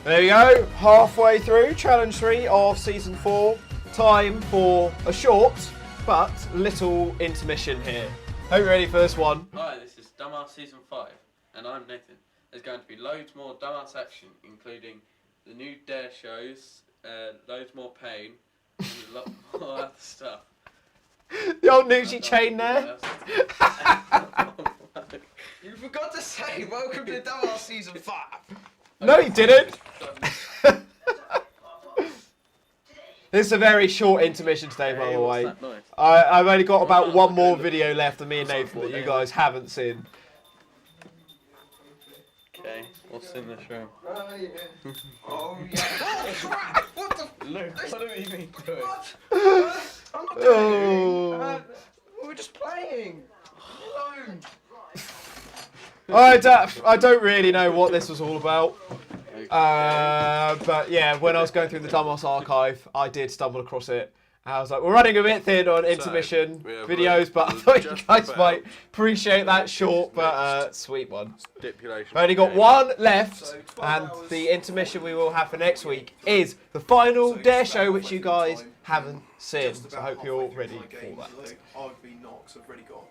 There we go, halfway through challenge 3 of season 4. Time for a short but little intermission here. Hope you're ready for this one. Hi, this is Dumbass Season 5, and I'm Nathan. There's going to be loads more Dumbass action, including the new Dare shows, loads more pain, and a lot more other stuff. The old Nougie chain there. You forgot to say welcome to Dumbass Season 5. No, he didn't. This is a very short intermission today, by the way. What's that noise? I've only got about one more video left of me and Nathan that you guys haven't seen. Okay, what's in this room? Oh yeah. What the? Luke, what have you been doing? What? I'm not Oh. doing. We're just playing. Alone. I don't really know what this was all about. But yeah, when I was going through the Dumbass archive, I did stumble across it. I was like, we're running a bit thin on intermission videos, but I thought you guys might appreciate that short but sweet one. Stipulation. I've only got one left, and the intermission we will have for next week is the final Dare show, which you guys haven't seen. So I hope you're all ready for that. I've been knocked, so I've already got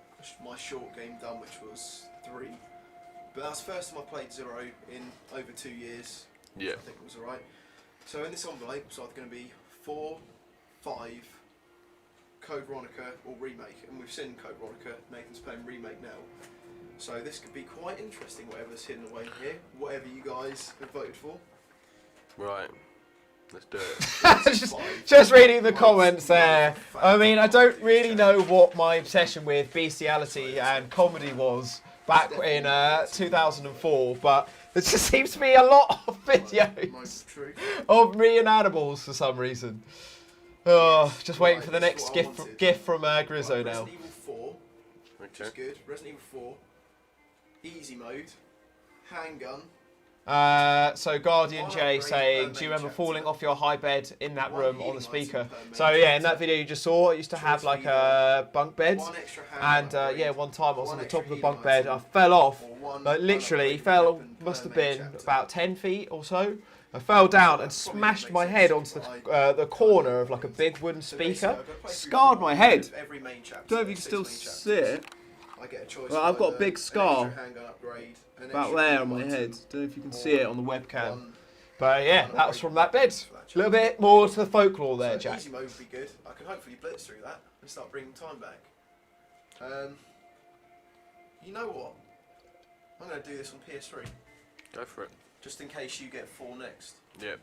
my short game done, which was 3. But that's the first time I played 0 in over 2 years. Yeah. I think it was alright. So in this envelope, it's either going to be 4, 5, Code Veronica or Remake. And we've seen Code Veronica, Nathan's playing Remake now. So this could be quite interesting, whatever's hidden away here. Whatever you guys have voted for. Right. Let's do it. just reading the comments there. I mean, I don't really know what my obsession with bestiality and comedy was back in 2004, but there just seems to be a lot of videos of me and animals for some reason. Oh, just waiting for the next gift from Grizzo now. Resident Evil 4, which is good. Resident Evil 4, easy mode, handgun. So Guardian J saying, do you remember falling off your high bed in that room on the speaker? So yeah, in that video you just saw, it used to have like a bunk bed, and yeah, one time I was on the top of the bunk bed, I fell off, like literally fell, must have been about 10 feet or so. I fell down and smashed my head onto the corner of like a big wooden speaker, scarred my head. Don't know if you can still see it. Well, I've got a big scar about there on my head. Don't know if you can see it on the webcam. But yeah, that was from that bed. A little bit more to the folklore there, Jack. Easy mode would be good. I can hopefully blitz through that and start bringing time back. You know what? I'm going to do this on PS3. Go for it. Just in case you get 4 next. Yep.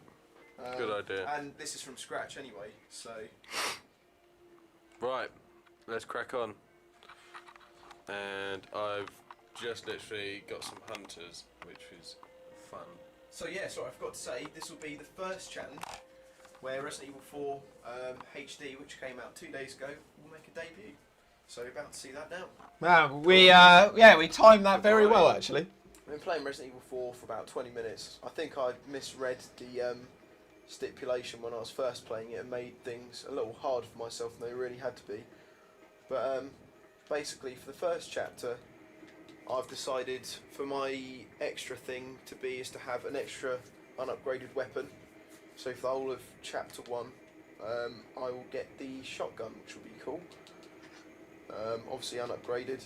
Good idea. And this is from scratch anyway, so... Right. Let's crack on. And I've just literally got some hunters, which is fun. So yeah, sorry, I forgot to say, this will be the first challenge where Resident Evil 4 HD, which came out 2 days ago, will make a debut. So you're about to see that now. Wow, we timed that very well actually. I've been playing Resident Evil 4 for about 20 minutes. I think I misread the stipulation when I was first playing it and made things a little hard for myself than they really had to be. But basically for the first chapter, I've decided for my extra thing to be is to have an extra unupgraded weapon. So for the whole of chapter 1, I will get the shotgun, which will be cool. Obviously unupgraded.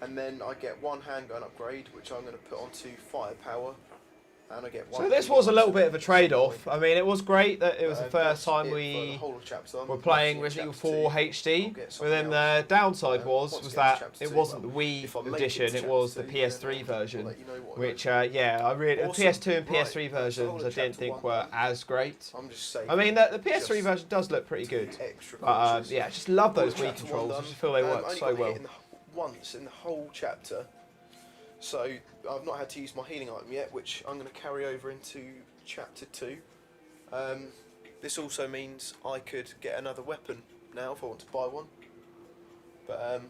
And then I get one handgun upgrade, which I'm going to put onto firepower. And I get one. So this was a little bit of a trade-off. I mean, it was great that it was the first time we were playing Resident Evil 4 HD. But then the downside was that it wasn't the Wii edition, it was the PS3 version. Which, yeah, I really the PS2 and PS3 versions I didn't think were as great. I mean, the PS3 version does look pretty good. But yeah, I just love those Wii controls. I just feel they work so well. Once in the whole chapter, So I've not had to use my healing item yet, which I'm going to carry over into chapter 2. This also means I could get another weapon now if I want to buy one. But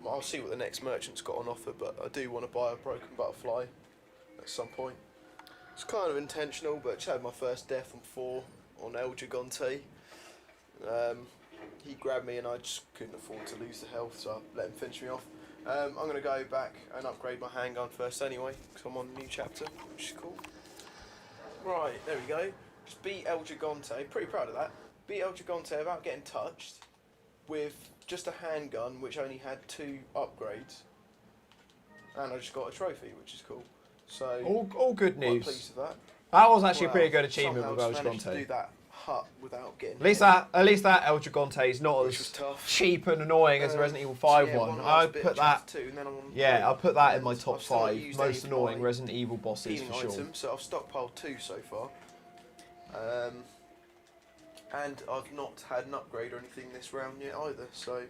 I'll see what the next merchant's got on offer, but I do want to buy a broken butterfly at some point. It's kind of intentional, but I just had my first death on 4 on El Gigante. He grabbed me and I just couldn't afford to lose the health, so I let him finish me off. I'm going to go back and upgrade my handgun first anyway, because I'm on a new chapter, which is cool. Right, there we go. Just beat El Gigante, pretty proud of that. Beat El Gigante without getting touched, with just a handgun which only had 2 upgrades. And I just got a trophy, which is cool. So all good quite news. pleased with that. That was actually a Well, pretty good achievement with somehow El just managed to do Gigante. that hut without getting At least that El Gigante is not which was as tough. cheap and annoying as the Resident Evil 5 yeah, one. last I'd bit put of that. chapter 2, and then I'm on Yeah, 3. I'll put that in my And top I've still not 5 used most any of annoying my Resident Evil bosses healing for sure. items, so I've stockpiled 2 so far. And I've not had an upgrade or anything this round yet either, so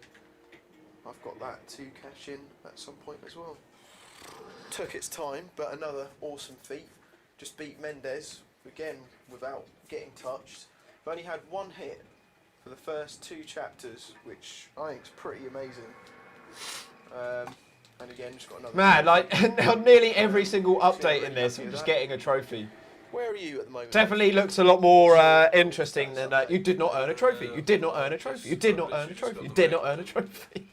I've got that to cash in at some point as well. Took its time, but another awesome feat. Just beat Mendez, again, without getting touched. I've only had 1 hit for the first 2 chapters, which I think is pretty amazing. And again, just got another... Man, like nearly every single Yeah, update really in this, happy I'm with just that. getting a trophy. Where are you at the moment? Definitely looks a lot more interesting than you did not earn a trophy. You did not earn a trophy. You did not earn a trophy. You did not earn a trophy.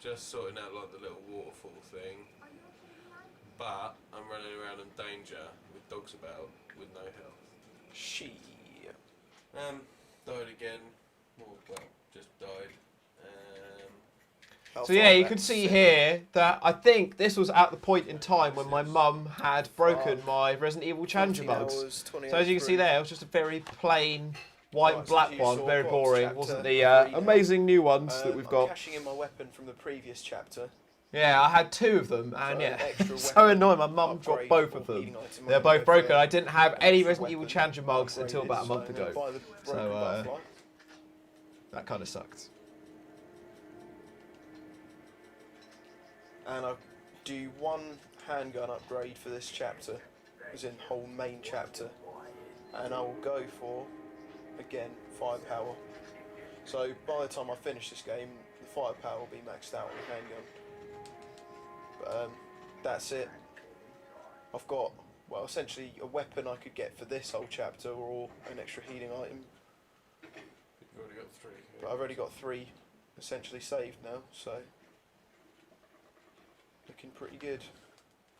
Just sorting out like the little waterfall thing. But I'm running around in danger with dogs about with no health. She. Died again. Well, just died. So yeah, you can see here that I think this was at the point in time when my mum had broken my Resident Evil Challenger mugs. So as you can see there, it was just a very plain white and black one, very boring. It wasn't the amazing new ones that we've I'm got. cashing in my weapon from the previous chapter. Yeah, I had 2 of them, and So yeah, an extra so weapon annoying. My mum got upgrade both or of them. healing item They're on both the broken. weapon. I didn't have any Extra Resident Evil weapon Challenger mugs until upgraded, about a so month I'm gonna ago. buy the broken So butterfly. that kind of sucked. And I'll do 1 handgun upgrade for this chapter, as in whole main chapter, and I will go for, again, firepower. So by the time I finish this game, the firepower will be maxed out on the handgun. But that's it. I've got, well, essentially a weapon I could get for this whole chapter, or an extra healing item. You've already got 3. But I've already got 3 essentially saved now, so looking pretty good.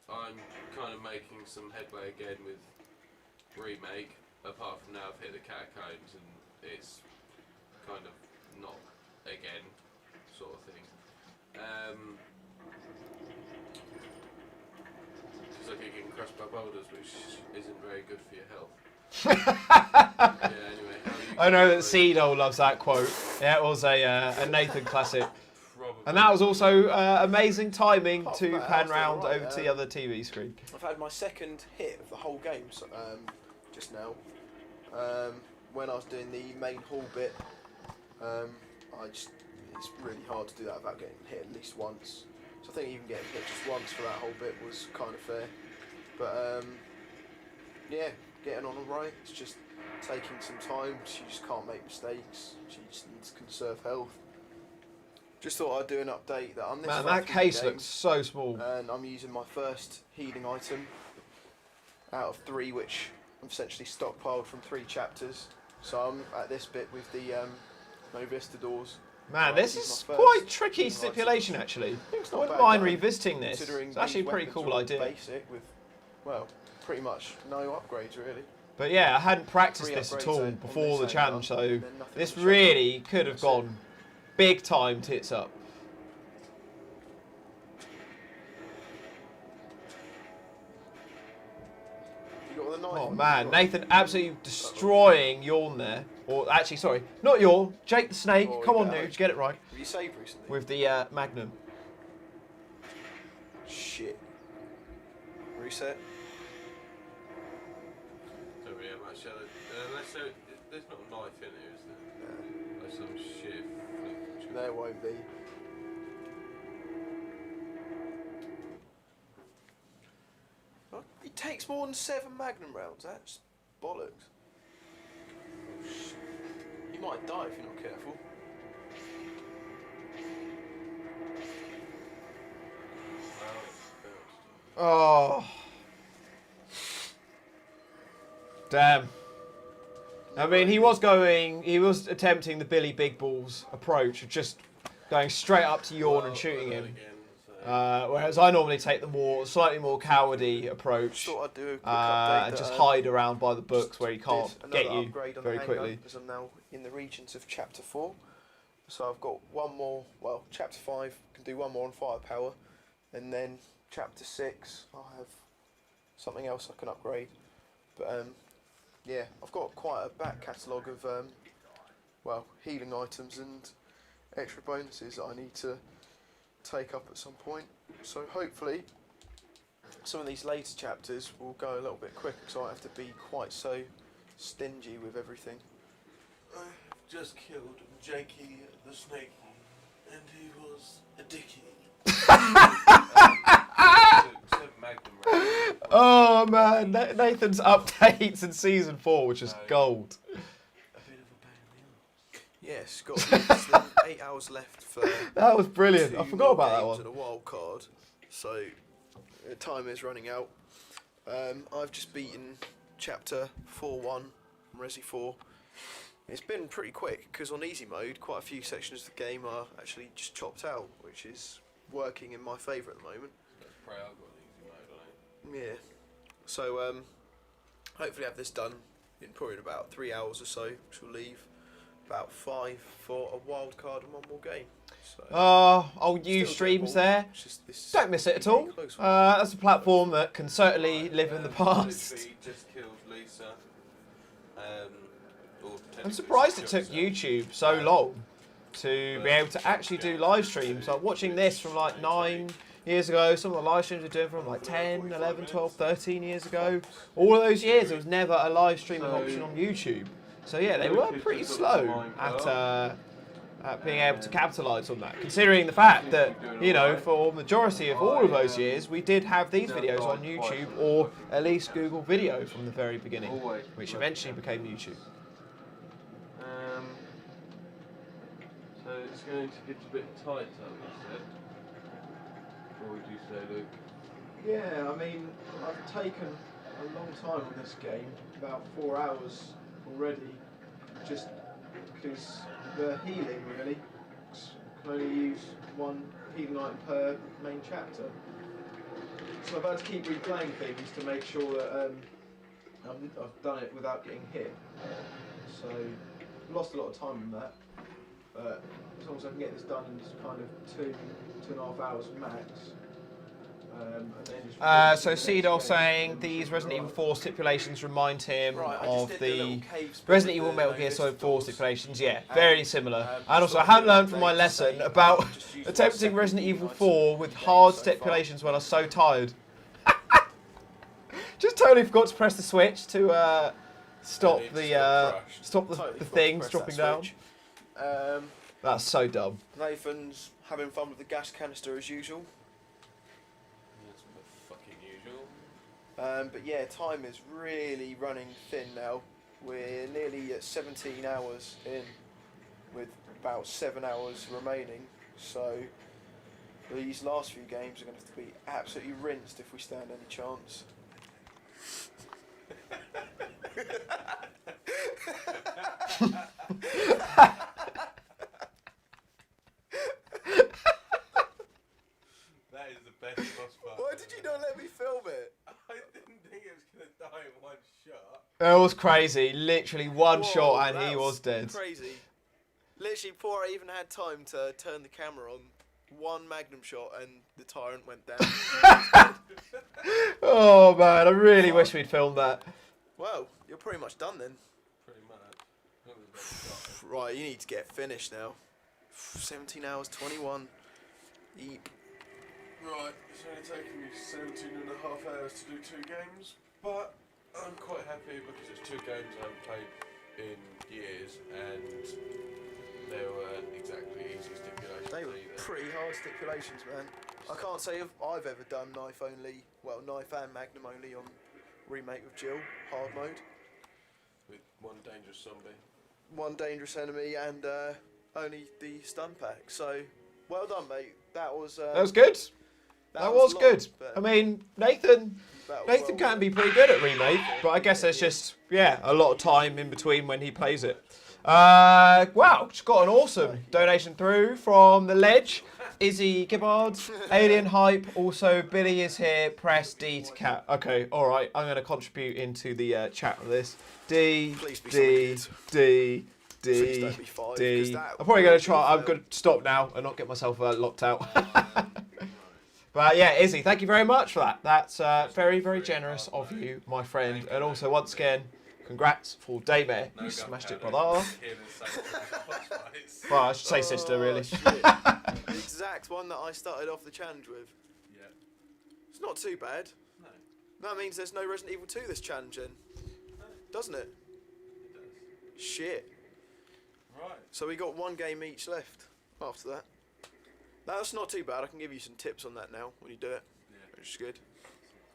I'm kind of making some headway again with remake. Apart from now, I've hit the catacombs and it's kind of not again sort of thing. Because I keep getting crushed by boulders, which isn't very good for your health. Yeah, anyway. I know that Cedo loves that quote. Yeah, it was a Nathan classic. Probably. And that was also amazing timing Apart to from that, pan I was doing round alright, over to the other TV screen. I've had my second hit of the whole game just now. When I was doing the main hall bit, it's really hard to do that without getting hit at least once. So I think even getting hit just once for that whole bit was kind of fair. But yeah, getting on alright. It's just taking some time. She just can't make mistakes. She just needs to conserve health. Just thought I'd do an update that I'm this Man, far that through case the game, looks so small. and I'm using my first healing item out of 3, which I've essentially stockpiled from 3 chapters. So I'm at this bit with the no vista doors. Man, So this I'll use is my quite first tricky healing item. stipulation actually. It's I not wouldn't bad mind going, revisiting this. considering It's actually a these pretty weapons cool are all idea. Basic with, well, pretty much no upgrades really. But yeah, I hadn't practiced 3 this at upgrades all on before the this challenge, handgun, so and then nothing this on the really could have That's it. gone big time tits up. You got all the knife Oh on, man, right? Nathan absolutely destroying Yawn there. Or actually, sorry, not Yawn, Jake the Snake. Oh, Come you on, better. Nuge, get it right. Have you saved recently? With the Magnum. Shit. Reset. Don't really have much other. There's not a knife in here, is there? No, There's some shit. there won't be. takes more than 7 Magnum rounds. That's bollocks. You might die if you're not careful. Oh. Damn. I mean, he was attempting the Billy Big Balls approach of just going straight up to Yawn and shooting him. Whereas I normally take the slightly more cowardly approach Thought I'd do a quick update and that, just hide around by the books where he can't get you upgrade on very the quickly. handgun, as I'm now in the regions of Chapter 4. So I've got one more, well, Chapter 5, can do one more on firepower. And then Chapter 6, I'll have something else I can upgrade. But yeah, I've got quite a back catalogue of, well, healing items and extra bonuses that I need to take up at some point. So hopefully some of these later chapters will go a little bit quicker because I don't have to be quite so stingy with everything. I just killed Jakey the Snakey, and he was a dickie. Oh man, Nathan's updates in season 4, which is gold. A bit of a pain in the arse. Yes, got less than 8 hours left for That was brilliant. 2 I forgot about that games one. and a wild card, so time is running out. I've just beaten Chapter 4-1 from Resi 4. It's been pretty quick because on easy mode, quite a few sections of the game are actually just chopped out, which is working in my favour at the moment. Pray I've got an easy mode on it. Yeah. So hopefully have this done in probably about 3 hours or so, which will leave about 5 for a wild card and one more game. So Old new still streams doable. there. It's just this Don't miss it at all. close one. That's a platform that can certainly live in the past. Literally just killed Lisa. I'm surprised it took YouTube so long to be able to actually do live streams. Like watching this from like 9 years ago, some of the live streams were doing from like 10, 11, 12, 13 years ago. All of those years there was never a live streaming option on YouTube. So yeah, they were pretty slow at being able to capitalise on that, considering the fact that, you know, for majority of all of those years, we did have these videos on YouTube, or at least Google Video from the very beginning, which eventually became YouTube. So it's going to get a bit tight, you said. What would you say, Luke? Yeah, I mean, I've taken a long time on this game, about 4 hours already, just because the healing really can only use one healing item per main chapter. So I've had to keep replaying things to make sure that I've done it without getting hit. So lost a lot of time on that. But as long as I can get this done in just kind of 2.5 hours max. And then just So Cedar saying these Resident Evil 4 stipulations remind him Right, I just of did the little caves bit Resident with Evil the Metal Gear list Solid 4 doors. stipulations. Yeah, very similar. And also, I sort of haven't learned update from my to lesson say about just use attempting one Resident second Evil items 4 with in the game hard so far. stipulations when I was so tired. Just totally forgot to press the switch to stop the Totally forgot to things press dropping that down. switch. That's so dumb. Nathan's having fun with the gas canister as usual. That's fucking usual. But yeah, time is really running thin now. We're nearly at 17 hours in, with about 7 hours remaining. So these last few games are going to have to be absolutely rinsed if we stand any chance. That is the best boss fight. Why did you not let me film it? I didn't think it was going to die in one shot. That was crazy. Literally one Whoa, shot and that he was dead. Crazy. Literally, before I even had time to turn the camera on, one magnum shot and the tyrant went down. Oh man, I really wish we'd filmed that. Well, you're pretty much done then. Pretty much. That was the best shot. Right, you need to get finished now. 17 hours, 21. Eat. Right, it's only taken me 17 and a half hours to do 2 games, but I'm quite happy because it's 2 games I haven't played in years, and they weren't exactly easy stipulations They were either. pretty hard stipulations, man. I can't say I've ever done knife only, well, knife and magnum only on remake with Jill, hard mode. With one dangerous zombie. One dangerous enemy and only the stun pack. So, well done, mate. That was good. That was long, good. but I mean, Nathan that was well can be pretty good at remake, but I guess there's just a lot of time in between when he plays it. Wow, just got an awesome donation through from the Ledge. Izzy Gibbard, Alien Hype, also Billy is here, press D to cat. Okay, alright, I'm going to contribute into the chat of this. D, Please be D, D, Please D, don't be 5, 'cause D. that I'm probably going to would try, I'm fail. going to stop now and not get myself locked out. But yeah, Izzy, thank you very much for that. That's very, very generous of you, my friend. And also, once again, congrats for Daymare. You smashed it, brother. Well, I should say sister, really. Shit. The exact one that I started off the challenge with. Yeah. It's not too bad. No. That means there's no Resident Evil 2 this challenge in. Doesn't it? It does. Shit. Right. So we got one game each left after that. That's not too bad. I can give you some tips on that now when you do it, which is good.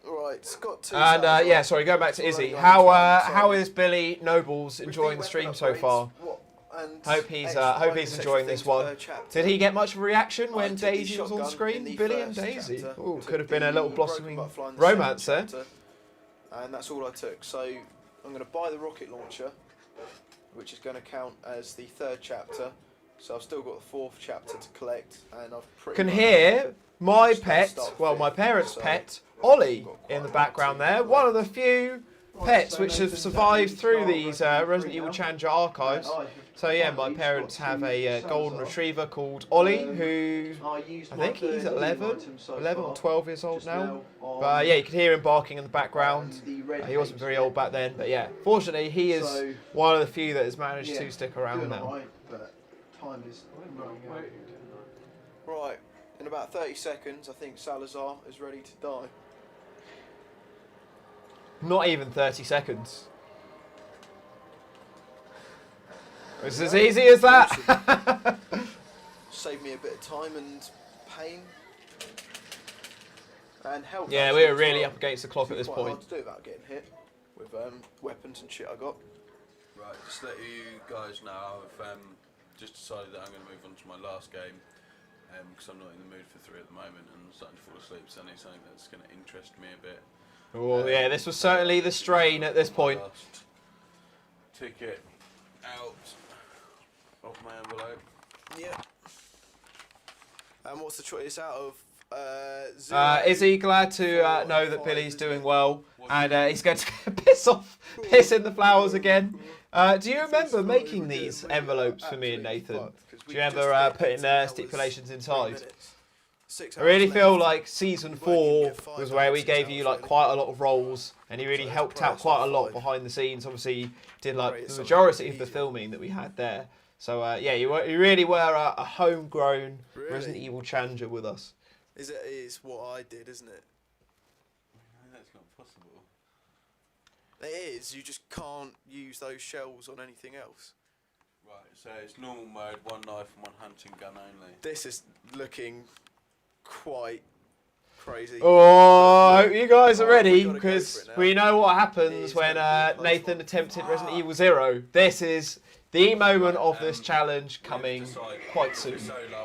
Alright, it's got two. And yeah, sorry, going back to Izzy. How is Billy Nobles enjoying the stream so far? Hope he's enjoying this one. Did he get much of a reaction when Daisy was on screen? Billy and Daisy. Oh, could have been a little blossoming romance there. And that's all I took. So I'm going to buy the rocket launcher, which is going to count as the 3rd chapter. So I've still got the 4th chapter to collect, and I've pretty Can much hear my start pet, well, my parents' pet, Ollie, in the background there. One of the few pets which have survived through these Resident Evil Challenger archives. So yeah, my parents have a golden retriever called Ollie, who I think he's 11 or 12 years old now. But yeah, you can hear him barking in the background. He wasn't very old back then, but yeah, fortunately he is one of the few that has managed to stick around now. Time is running out. Right, in about 30 seconds, I think Salazar is ready to die. Not even 30 seconds. It's as easy as that. Save me a bit of time and pain. And help. Yeah, we were really up against the clock at this Quite point. hard to do without getting hit with weapons and shit I got. Right, just to let you guys know, I've just decided that I'm going to move on to my last game because I'm not in the mood for 3 at the moment and I'm starting to fall asleep, so I need something that's going to interest me a bit. Oh yeah, this was certainly the strain at this point. Last ticket out of my envelope. Yeah. And what's the choice out of 0? Is he glad to know that Billy's doing well and he's going to piss in the flowers again? Do you remember making these envelopes for me and Nathan? Do you remember putting stipulations inside? I really feel like season 4 was where we gave you like quite a lot of roles, and he really helped out quite a lot behind the scenes. Obviously, he did like the majority of the filming that we had there. So yeah, you really were a homegrown Resident Evil challenger with us. Is what I did, isn't it? No, that's not possible. It is. You just can't use those shells on anything else. Right, so it's normal mode, 1 knife and 1 hunting gun only. This is looking quite crazy. Oh, I hope you guys are ready, we gotta go because for it now. we know what happens when Nathan attempted Resident Evil 0. This is the moment of this challenge coming quite soon.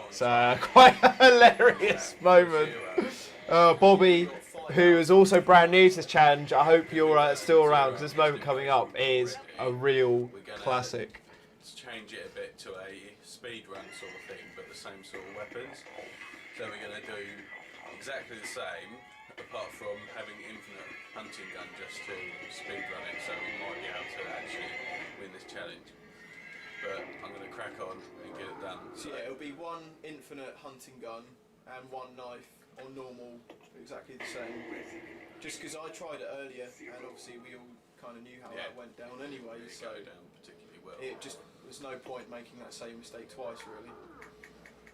It's quite a hilarious moment. Bobby, who is also brand new to this challenge, I hope you're still around, because this moment coming up is a real classic. Let's change it a bit to a speed run sort of thing, but the same sort of weapons. So we're going to do exactly the same, apart from having infinite hunting gun just to speed run it, so we might be able to actually win this challenge. But I'm going to crack on and get it done. So yeah, it'll be 1 infinite hunting gun and 1 knife on normal, exactly the same. Just because I tried it earlier, and obviously we all kind of knew how that went down anyway. It So go down particularly well. it just there's no point making that same mistake twice, really.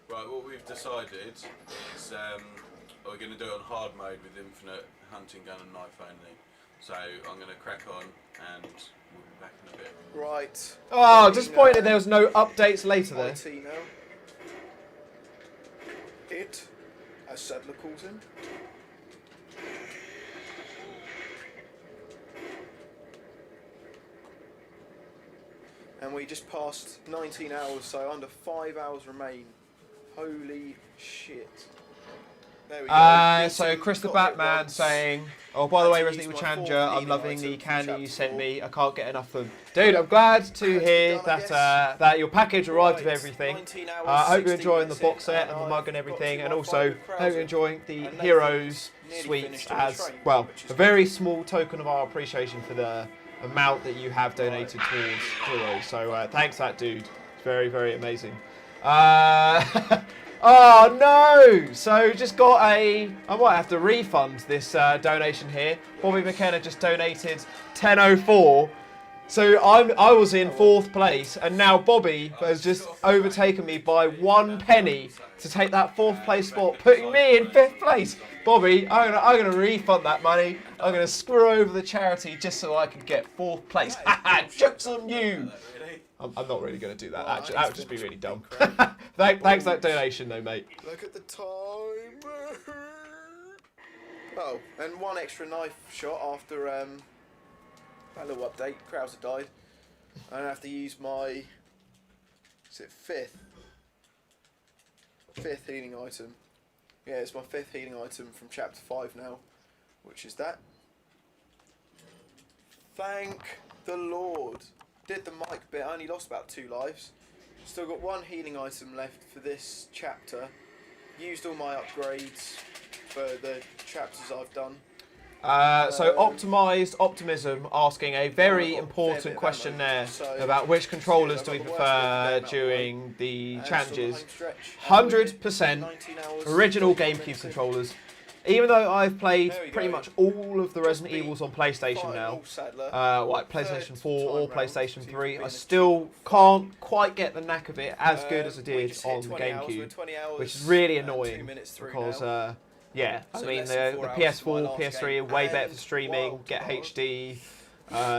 Right, what we've decided is we're going to do it on hard mode with infinite hunting gun and knife only. So I'm going to crack on and we'll be back in a bit. Right. Oh, disappointed there was no updates later there. IT now. It, as Sadler calls him. And we just passed 19 hours, so under 5 hours remain. Holy shit. There we go. So Chris the Batman saying, oh, by the way, Resident Evil Challenger, I'm loving the candy you sent me. I can't get enough of them. Dude, I'm glad to hear that your package arrived with everything. I hope you're enjoying the box set and the mug and everything, and also hope you're enjoying the Heroes sweets as well. A very small token of our appreciation for the amount that you have donated towards Heroes. So thanks, that dude. It's very, very amazing. Oh no! So just got I might have to refund this donation here. Bobby McKenna just donated 10.04. So I was in 4th place, and now Bobby has just overtaken me by 1 penny to take that 4th place spot, putting me in 5th place. Bobby, I'm gonna refund that money. I'm gonna screw over the charity just so I can get 4th place. Jokes on you. I'm not really going to do that. Actually, that would just be really dumb. Thanks for that donation, though, mate. Look at the time. Oh, and one extra knife shot after that little update. Krauser died. I'm gonna have to use my. Is it 5th healing item? Yeah, it's my 5th healing item from chapter 5 now, which is that. Thank the Lord. Did the mic bit, I only lost about 2 lives. Still got 1 healing item left for this chapter. Used all my upgrades for the chapters I've done. So Optimised Optimism asking a very important question there about which controllers do we prefer during the challenges. 100% original GameCube controllers. Even though I've played pretty much all of the Resident Evils on PlayStation now, like PlayStation 4 or PlayStation 3, I still can't quite get the knack of it as good as I did on the GameCube, which is really annoying because, yeah, I mean, the PS4, PS3 are way better for streaming, get HD,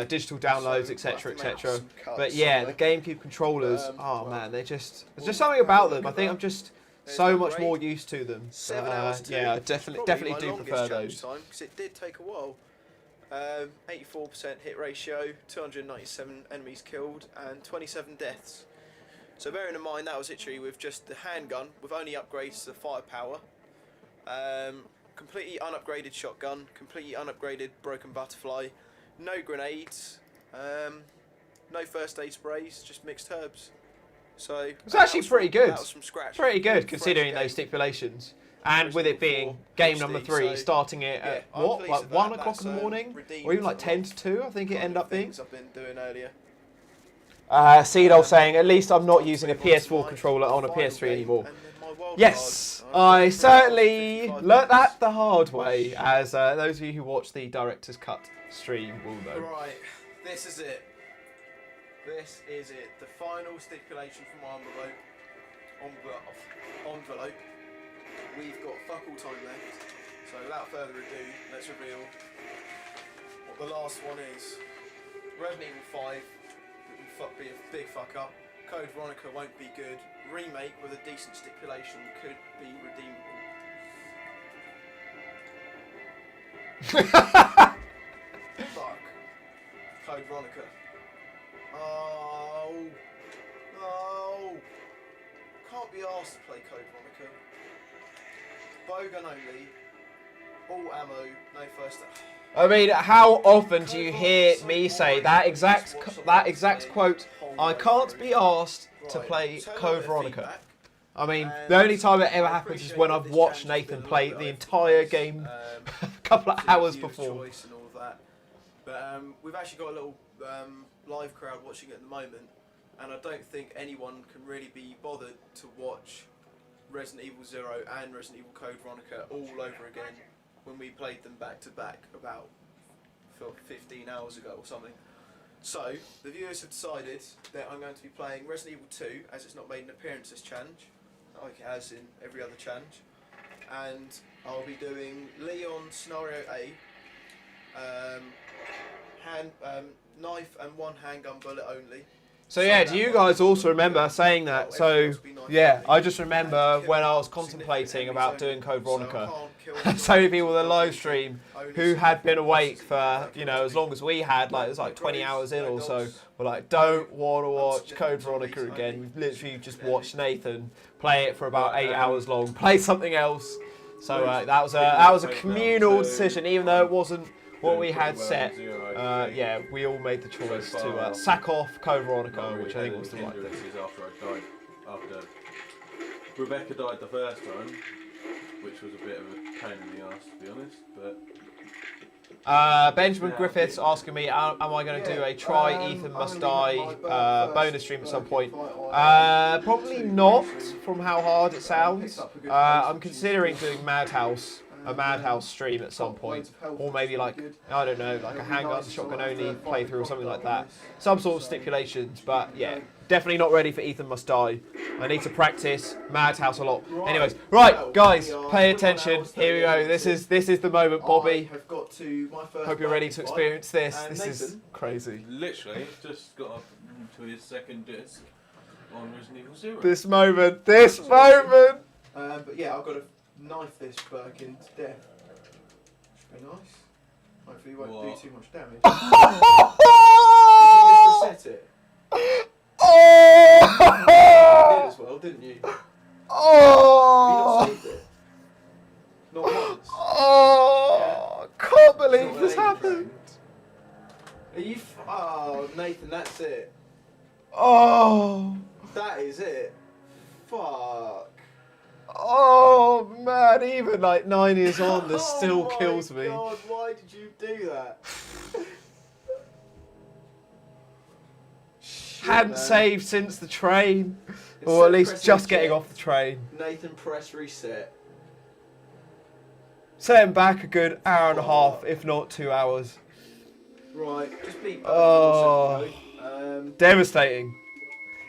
digital downloads, etc, etc. But yeah, the GameCube controllers, oh man, there's just something about them. I think I'm just so much more used to them. 7 hours to yeah, I definitely do prefer those. Because it did take a while. 84% hit ratio, 297 enemies killed, and 27 deaths. So bearing in mind that was literally with just the handgun, with only upgrades to the firepower. Completely unupgraded shotgun, completely unupgraded broken butterfly, no grenades, no first aid sprays, just mixed herbs. So it's actually pretty good. That was from scratch. Pretty good considering those stipulations. And with it being game number 3, starting it at what, like 1 o'clock in the morning, or even like 10 to 2, I think it ended up being. I've been doing earlier. Seedol saying, at least I'm not using a PS4 controller on a PS3 anymore. Yes, I certainly learnt that the hard way, as those of you who watch the director's cut stream will know. Right, this is it. This is it. The final stipulation from my envelope. We've got fuck all time left. So without further ado, let's reveal what the last one is. Resident Evil 5 will be a big fuck up. Code Veronica won't be good. Remake with a decent stipulation could be redeemable. Fuck. Code Veronica. Oh. No. Can't be asked to play Code Veronica. Bowgun only. All ammo, no first. I mean, how often do you hear me say that exact quote? I can't be asked to play Code Veronica. I mean, the only time it ever happens is when I've watched Nathan play the entire game a couple of hours before. But we've actually got a little live crowd watching at the moment, and I don't think anyone can really be bothered to watch Resident Evil 0 and Resident Evil Code Veronica all over again when we played them back to back about 15 hours ago or something. So the viewers have decided that I'm going to be playing Resident Evil 2, as it's not made an appearance this challenge, like it has in every other challenge, and I'll be doing Leon Scenario A, knife and 1 handgun bullet only, So yeah, do you guys also remember saying that? So yeah, I just remember when I was contemplating about doing Code Veronica, so many people in the live stream who had been awake for, you know, as long as we had, like it was like 20 hours in or so, were like, don't want to watch Code Veronica again. We've literally just watched Nathan play it for about 8 hours long, play something else. So that was a communal decision, even though it wasn't what we had set. Yeah, we all made the choice to sack off Code Veronica, which I think was the right thing. After I died, after Rebecca died the first time, which was a bit of a pain in the ass, to be honest. But Benjamin Griffiths asking me, am I going to do a Try Ethan Must Die bonus stream at some point? Probably not, from how hard it sounds. I'm considering doing a Madhouse stream at some point, or maybe like, I don't know, like a handgun, shotgun only playthrough or something like that. Some sort of stipulations, but yeah, definitely not ready for Ethan Must Die. I need to practice Madhouse a lot. Anyways, right, guys, pay attention. Here we go. This is the moment, Bobby. Hope you're ready to experience this. This is crazy. literally just got up to his second disc on Resident Evil 0. This moment. But yeah, I've got to knife this Birkin to death. Should be nice. Hopefully it won't do too much damage. Did you just reset it? You did as well, didn't you? Have you not saved it? Not once? Oh, can't believe this happened. Are you oh, Nathan, that's it. Oh. That is it. Fuck. Oh man, even like 9 years on, this still kills me. Oh my god, why did you do that? Hadn't saved since the train, or at least just getting off the train. Nathan, press reset. Setting back a good hour and a half, if not 2 hours. Right, just beat Oh, devastating.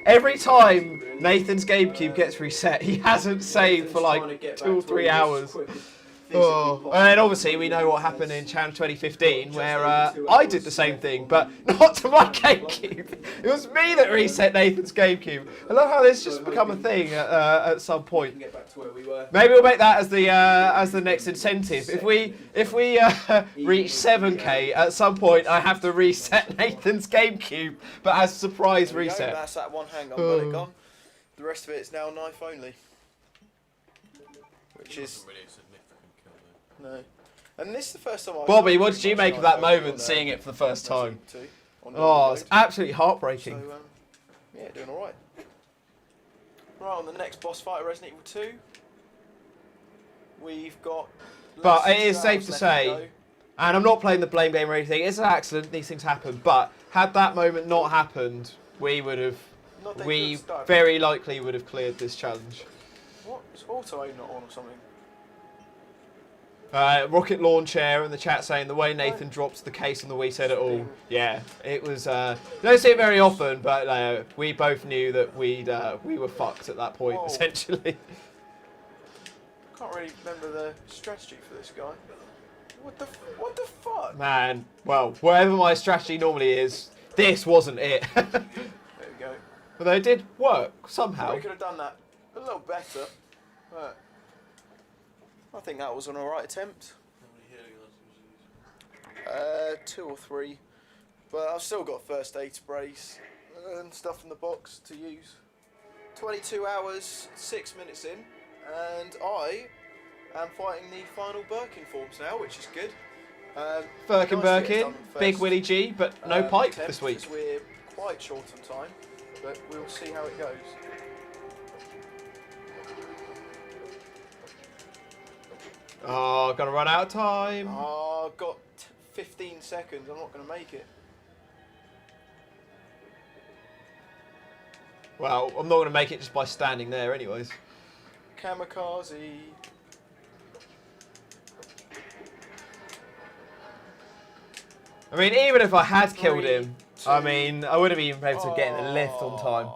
Every time Nathan's GameCube gets reset, he hasn't saved for like 2 or 3 hours. Oh. And then obviously we know what happened in Challenge 2015, where I did the same thing, but not to my GameCube. It was me that reset Nathan's GameCube. I love how this just become a thing at some point. Maybe we'll make that as the next incentive. If we reach 7K at some point, I have to reset Nathan's GameCube, but as a surprise reset. That's that one handgun bullet gone. The rest of it is now knife only, which is. No. And this is the first time I've Bobby, what did you make of that moment, seeing it for the first time? Oh, it's absolutely heartbreaking. So, yeah, doing alright. Right, on the next boss fight of Resident Evil 2, we've got... But it is safe to say, and I'm not playing the blame game or anything, it's an accident, these things happen, but had that moment not happened, we very likely would have cleared this challenge. What? Is auto aim not on or something? Rocket launcher in the chat saying the way Nathan drops the case on the Wii said it all. Yeah, it was. Don't see it very often, but we both knew that we were fucked at that point. Whoa. Essentially. Can't really remember the strategy for this guy. What the fuck? Man, well, whatever my strategy normally is, this wasn't it. There we go. Although it did work somehow. We could have done that a little better, but. I think that was an alright attempt. 2 or 3. But I've still got first aid sprays and stuff in the box to use. 22 hours, 6 minutes in, and I am fighting the final Birkin forms now, which is good. Birkin, big Willie G, but no pipe this week. We're quite short on time, but we'll see how it goes. Oh, gonna run out of time. Oh, I've got 15 seconds. I'm not going to make it. Well, I'm not going to make it just by standing there anyways. Kamikaze. I mean, even if I had killed him, I mean, I wouldn't have even been able to get in the lift on time.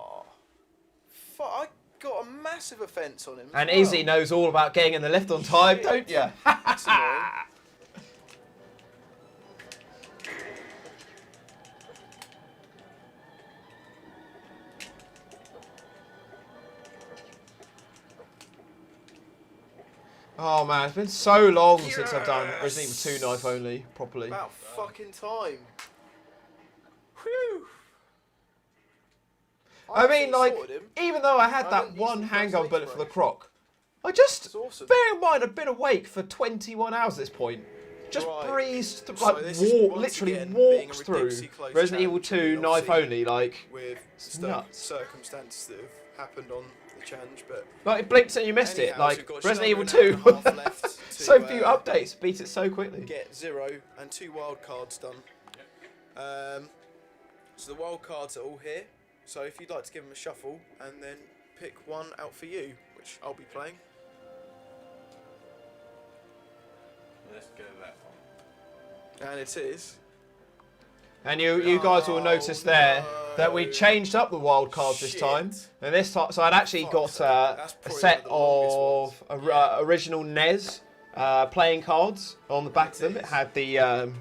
Fuck, I got a massive offence on him. And Izzy knows all about getting in the lift on time, don't you? That's annoying. Oh man, it's been so long since I've done Resident Evil 2 knife only properly. About fucking time. Whew. I mean, actually like, sorted him. even though I had I that didn't use one the handgun first bullet aid for the spray. croc, I just, It's awesome. bear in mind, I've been awake for 21 hours at this point. Just Right. breezed, So like, this is once literally again being a walked through ridiculously close Resident Evil challenge. 2 knife Obviously, only, like, with nuts. circumstances that have happened on the challenge, but it blinked and you missed it. anyhow, so Like, we've got Resident Evil just under 2, an hour and a half left to, so few updates, beat it so quickly. get 0 and 2 wild cards done. So the wild cards are all here. So if you'd like to give them a shuffle and then pick one out for you, which I'll be playing. Let's go that one. And it is. And you guys will notice there that we no. changed up the wild cards this Shit. time. And this time, so I'd actually Fuck's got sake, that's a probably set one of the longest of ones. original NES playing cards on the back of them. It had the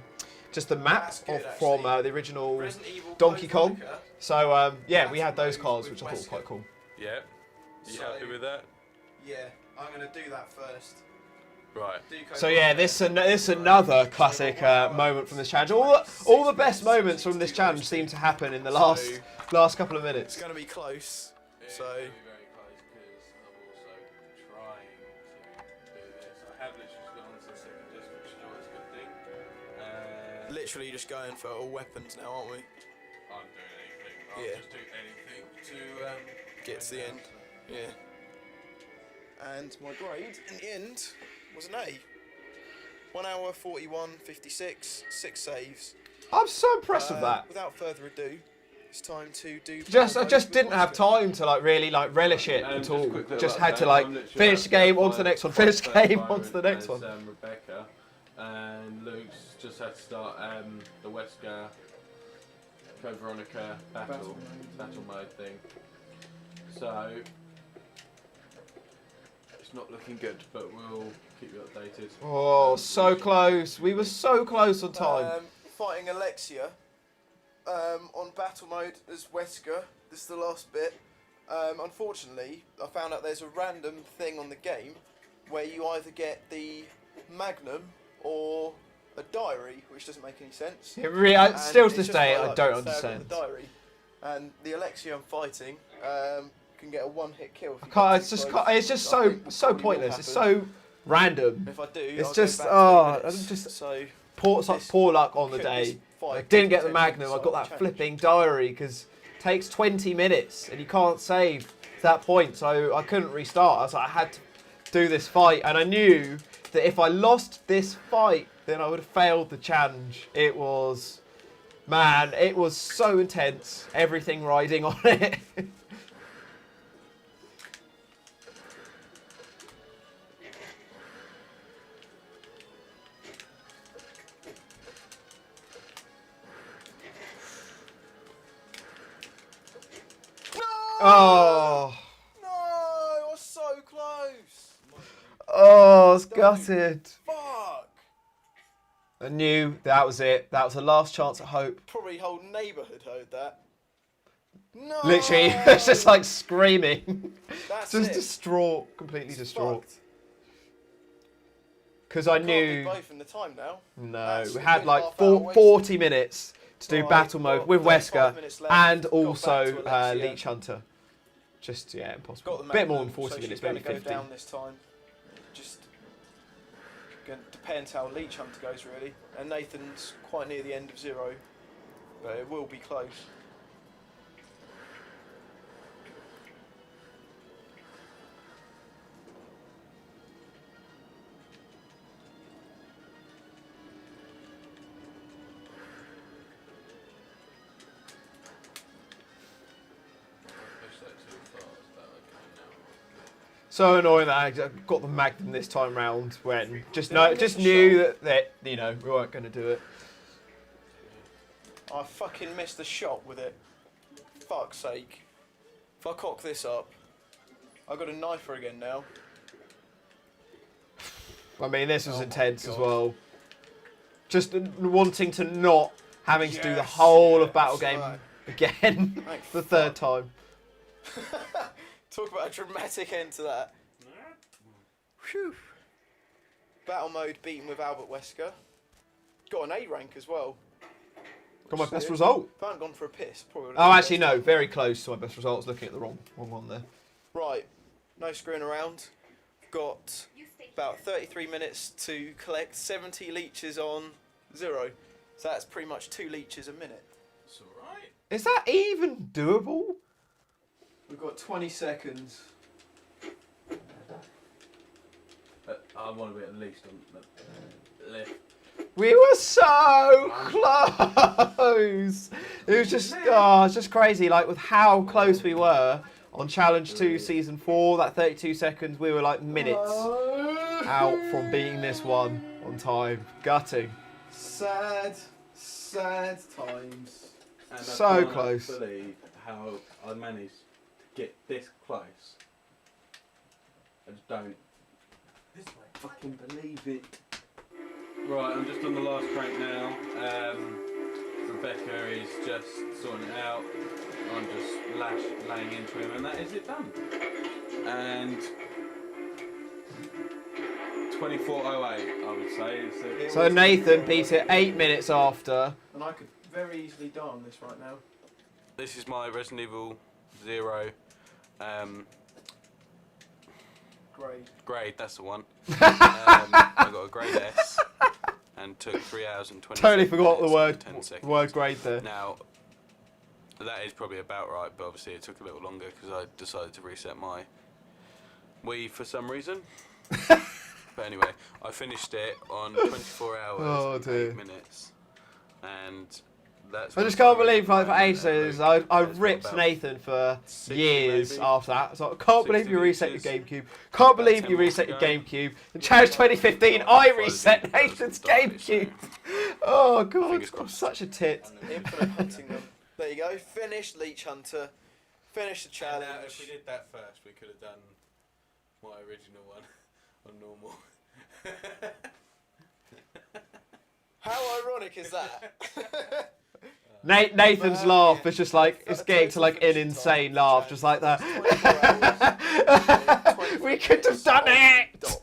just the map That's good, from actually. the original Resident Evil Donkey Code Kong. Vodka. So yeah, we Battle had those mode cards, with which I thought were Wesker. quite cool. Yeah. You So- happy with that? Yeah, I'm going to do that first. Right. So yeah, this is another classic moment from this challenge. All the best moments from this challenge seem to happen in the last couple of It's minutes. going to be close. It's So- gonna be very close because I'm also trying to do this. I have literally just gone on to the second disc, which is always a good thing. Literally just going for all weapons now, aren't we? I'm doing anything. I'll Yeah. just do anything to Get to the end. Yeah. And my grade in the end was an A. 1 hour 41:56, 6 saves. I'm so impressed with that. Without further ado, it's time to do. I battle just mode didn't with have Wesker. time to like really like relish it And at all. just a quick little Just had to update, like I'm literally finish the about game, to on to the next one, fight finish the game, Fire on to the next as, one. Rebecca and Luke's just had to start the Wesker Code Veronica battle mode thing. So it's not looking good, but we'll keep you updated. Oh, so close. We were so close on time. Fighting Alexia on battle mode as Wesker. This is the last bit. Unfortunately, I found out there's a random thing on the game where you either get the Magnum or a diary, which doesn't make any sense. It really, And still to it's this just day, my I luck don't to say I got understand. The diary, and the Alexia I'm fighting can get a one-hit kill. If you Can't, get it's too just, close, it's just which I so think will so probably will pointless. It's happen. so random. If I do, It's I'll just go back 10 minutes. just So poor luck on the this day. fight I didn't get the could Magnum. I potentially got that solve the flipping diary because it takes 20 minutes and you can't save to that point. So I couldn't restart. I was like, I had to do this fight, and I knew that if I lost this fight, then I would have failed the challenge. It was, man, it was so intense. Everything riding on it. Oh, No, I was so close. oh, I was gutted. Fuck. I knew that was it. That was the last chance at hope. Probably whole neighbourhood heard that. No. Literally, it's just like screaming. That's Just it. distraught, completely It's distraught. fucked. Because I Can't do knew, both in the time now. no, That's we a had good like half hour wasted. 40 minutes to do Right, battle mode got with 35 Wesker minutes left, and got also back to Alexia. Leech Hunter. Just, yeah, impossible. Got the Bit more Magnum, than 40 so minutes, she's gonna maybe go 50. down this time. Just depends how Leech Hunter goes really. And Nathan's quite near the end of 0, but it will be close. Push that too fast, but okay now. So annoying that I got the Magnum this time round when just Did I miss a knew shot? that you know we weren't going to do it. I fucking missed the shot with it. Fuck's sake. If I cock this up, I got a knifer again now. I mean, this was Oh my intense as God. well. Just wanting to not having to do the Yes, whole of yes, battle game right. again Thank the third fuck. time. Talk about a dramatic end to that. Whew. Battle mode beaten with Albert Wesker. Got an A rank as well. Got my best result. If I hadn't gone for a piss, probably. Oh, actually, no. Very close to my best result. I was looking at the wrong one there. Right, no screwing around. Got about 33 minutes to collect 70 leeches on 0. So that's pretty much 2 leeches a minute. It's alright. Is that even doable? We've got 20 seconds. I want to be at least on the left. We were so close. It was just, it's just crazy. Like with how close we were on Challenge 2 Season 4, that 32 seconds, we were like minutes out from beating this one on time. Gutting. Sad, sad times. And So I can't close. believe how I managed to get this close. I just don't Fucking believe it. Right, I'm just on the last crank now. Rebecca is just sorting it out. I'm just laying into him, and that is it done. And 24:08, I would say. Is So Nathan beat it 8 minutes after. And I could very easily die on this right now. This is my Resident Evil 0 grade, that's the one. I got a grade S and took 3 hours and 20 Totally forgot the minutes word and 10 seconds. word grade there. Now, that is probably about right, but obviously it took a little longer because I decided to reset my Wii for some reason. But anyway, I finished it on 24 hours and 8 minutes. And that's I just can't believe like for ages I ripped Nathan for years maybe. after that. So I can't believe 60 you reset your leeches. GameCube. Can't believe 10 you more reset to your go. GameCube. In Challenge 2015, I reset Nathan's GameCube. Oh god, Fingers I'm crossed. such a tit. Infinite hunting them. There you go. Finished Leech Hunter. Finished the And, challenge. if we did that first, we could have done my original one on normal. How ironic is that? Nathan's laugh is just like, it's getting to like an insane laugh, just like that. We could have done it!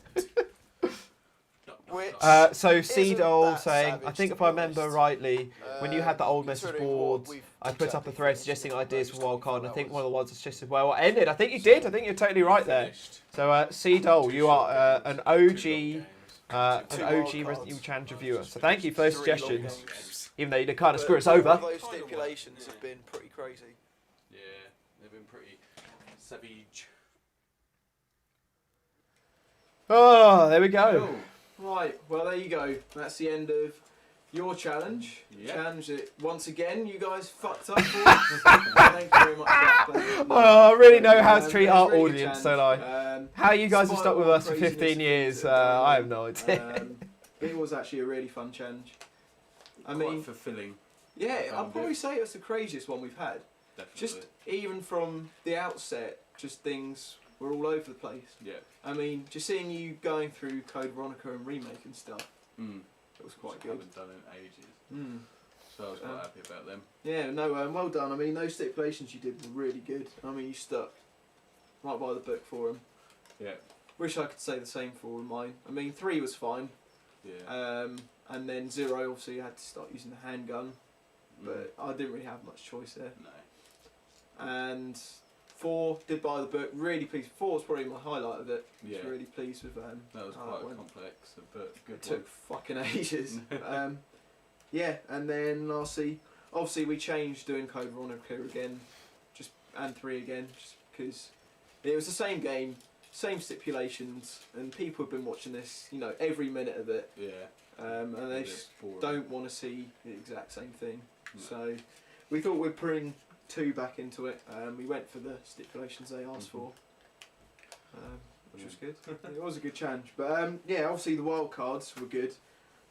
Which So isn't Seedol that saying, savage, I think to if be I remember honest. rightly, when you had the old message Considering board, what we've I put up a exactly thread finished suggesting in ideas for those wildcard, and I think 24 one of the ones that suggested well ended. I think you did. I think you're totally right there. Finished. So Seedol, you are an OG, Two an OG wildcards. Resident Evil Challenge reviewer. So thank you for those 3 long suggestions, games. even though you did kind of But screw us all over. of those stipulations have been pretty crazy. Yeah, they've been pretty savage. Oh, there we go. Right, well there you go. That's the end of your challenge. Yep. Challenge it once again. You guys fucked up for it. Thank you very much for that. Oh, I really know how to treat It was our a really good audience, don't challenge. I? How you guys have despite stuck with all us the for 15 craziness years, of things that I have no idea. it was actually a really fun challenge. I quite mean, fulfilling. yeah, I I'd found probably it. say it's the craziest one we've had. Definitely. Just even from the outset, just things were all over the place. Yeah. I mean, just seeing you going through Code Veronica and remake and stuff, Mm. it was quite Which I good. haven't done in ages. Mm. So I was quite happy about them. Yeah, no, well done. I mean, those stipulations you did were really good. I mean, you stuck right by the book for them. Yeah. Wish I could say the same for all of mine. I mean, 3 was fine, Yeah. and then 0, obviously, you had to start using the handgun, Mm. but I didn't really have much choice there. No. And 4 did by the book. Really pleased. 4 was probably my highlight of it. Yeah. Was really pleased with That was how quite that went. complex, but good It took one. fucking ages. Yeah, and then lastly, obviously we changed doing Code Veronica again, and 3 again, just because it was the same game, same stipulations, and people have been watching this, you know, every minute of it, Yeah. and they There's just 4 of don't want to see the exact same thing. No. So we thought we'd bring 2 back into it. We went for the stipulations they asked for, which was good. It was a good challenge. But yeah, obviously the wild cards were good.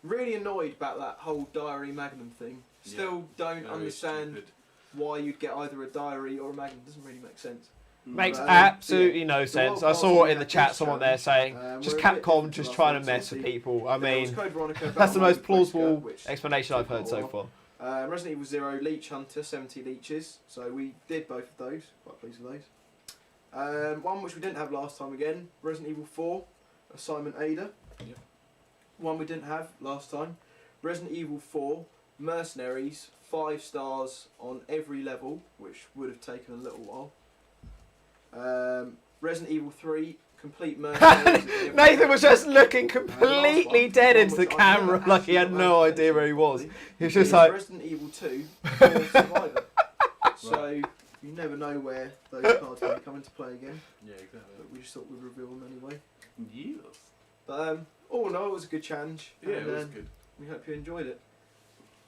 Really annoyed about that whole diary magnum thing. Still don't Very understand stupid. why you'd get either a diary or a magnum. Doesn't really make sense. Makes But, absolutely yeah. no The sense. wild I saw cards it in the we chat, had someone this there saying, challenge, just were a bit Capcom different just to trying to us, mess with obviously. people. I There was mean, Code Veronica, that's the Battle most Mode, plausible which explanation I've took a heard so while. far. Resident Evil 0, Leech Hunter, 70 leeches. So we did both of those. Quite pleased with those. One which we didn't have last time again, Resident Evil 4, Assignment Ada. Yep. one we didn't have last time. Resident Evil 4 Mercenaries, 5 stars on every level, which would have taken a little while. Resident Evil 3 Complete Mercenaries. Nathan was just looking last completely one, dead one into the which I've never camera like he had actually no got around to idea where he was. finishing He was is just like, Resident Evil 2 for Survivor. So you never know where those cards may come into play again. Yeah, exactly. But we just thought we'd reveal them anyway. Yes. But all in all, it was a good challenge. Yeah, and, it was good. We hope you enjoyed it.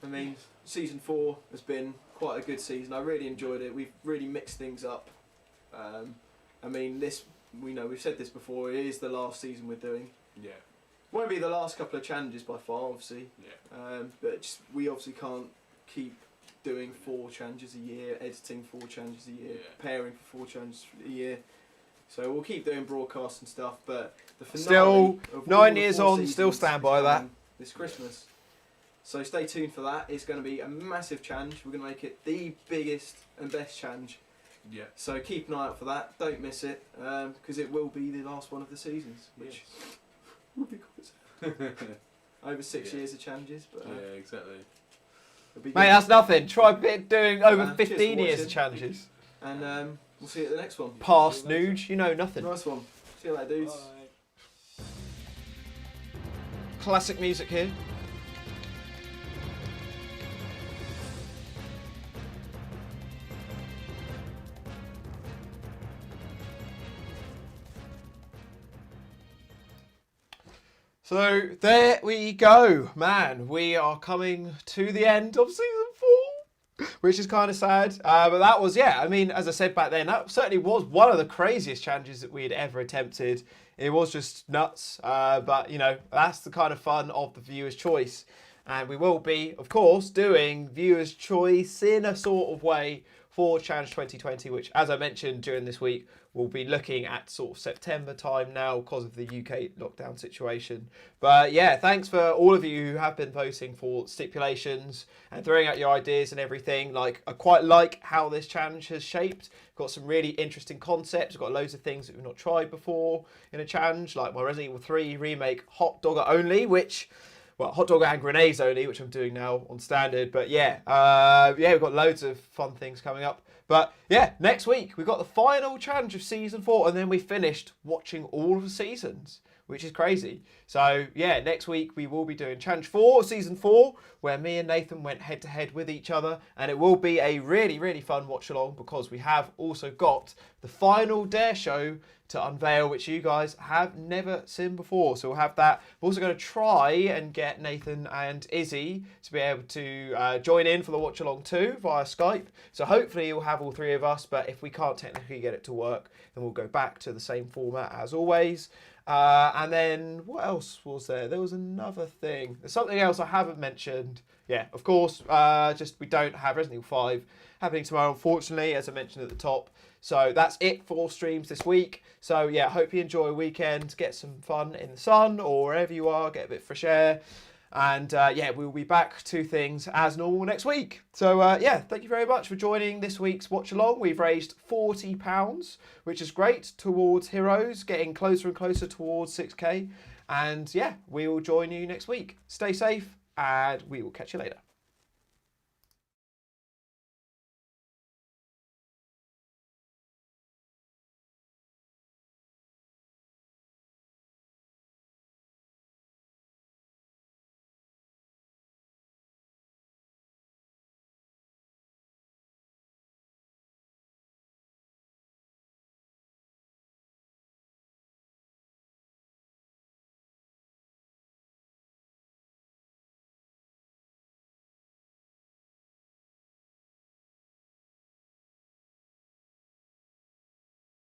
I mean, season 4 has been quite a good season. I really enjoyed it. We've really mixed things up. I mean, we've said this before. It is the last season we're doing. Yeah. Won't be the last couple of challenges by far, obviously. Yeah. But we obviously can't keep doing 4 challenges a year, editing 4 challenges a year, Yeah. preparing for 4 challenges a year. So we'll keep doing broadcasts and stuff, but the finale Still, of 9 all the years 4 on, seasons still stand is by that. coming this Christmas. So stay tuned for that. It's going to be a massive challenge. We're going to make it the biggest and best challenge. Yeah. So keep an eye out for that. Don't miss it, because it will be the last one of the seasons, which will be quite sad. Over 6 Yeah. years of challenges, but Yeah, exactly. it'll be mate, good. that's nothing. Try doing over Cheers for 15 years of watching. challenges. And we'll see you at the next one. Past Nouge, you know nothing. Nice one. See you later, dudes. Classic music here. So there we go, man. We are coming to the end of season 4, which is kind of sad. But that was, yeah, I mean, as I said back then, that certainly was one of the craziest challenges that we had ever attempted. It was just nuts. But, you know, that's the kind of fun of the viewer's choice. And we will be, of course, doing viewer's choice in a sort of way for Challenge 2020, which, as I mentioned during this week, we'll be looking at sort of September time now because of the UK lockdown situation. But yeah, thanks for all of you who have been voting for stipulations and throwing out your ideas and everything. Like, I quite like how this challenge has shaped. Got some really interesting concepts. We've got loads of things that we've not tried before in a challenge, like my Resident Evil 3 remake Hot Dogger Only, which... well, hot dog and grenades only, which I'm doing now on standard. But yeah, we've got loads of fun things coming up. But yeah, next week we've got the final challenge of season 4, and then we finished watching all of the seasons, which is crazy. So yeah, next week we will be doing challenge 4, season 4, where me and Nathan went head to head with each other, and it will be a really, really fun watch along because we have also got the final Dare show to unveil, which you guys have never seen before. So we'll have that. We're also going to try and get Nathan and Izzy to be able to join in for the watch along too via Skype. So hopefully you'll have all 3 of us, but if we can't technically get it to work, then we'll go back to the same format as always. And then what else was there? There was another thing. There's something else I haven't mentioned. Yeah, of course, just we don't have Resident Evil 5 happening tomorrow, unfortunately, as I mentioned at the top. So that's it for streams this week. So yeah, hope you enjoy a weekend, get some fun in the sun or wherever you are, get a bit of fresh air. And yeah, we'll be back to things as normal next week. So yeah, thank you very much for joining this week's watch along. We've raised £40, which is great, towards Heroes, getting closer and closer towards 6k. And yeah, we will join you next week. Stay safe and we will catch you later.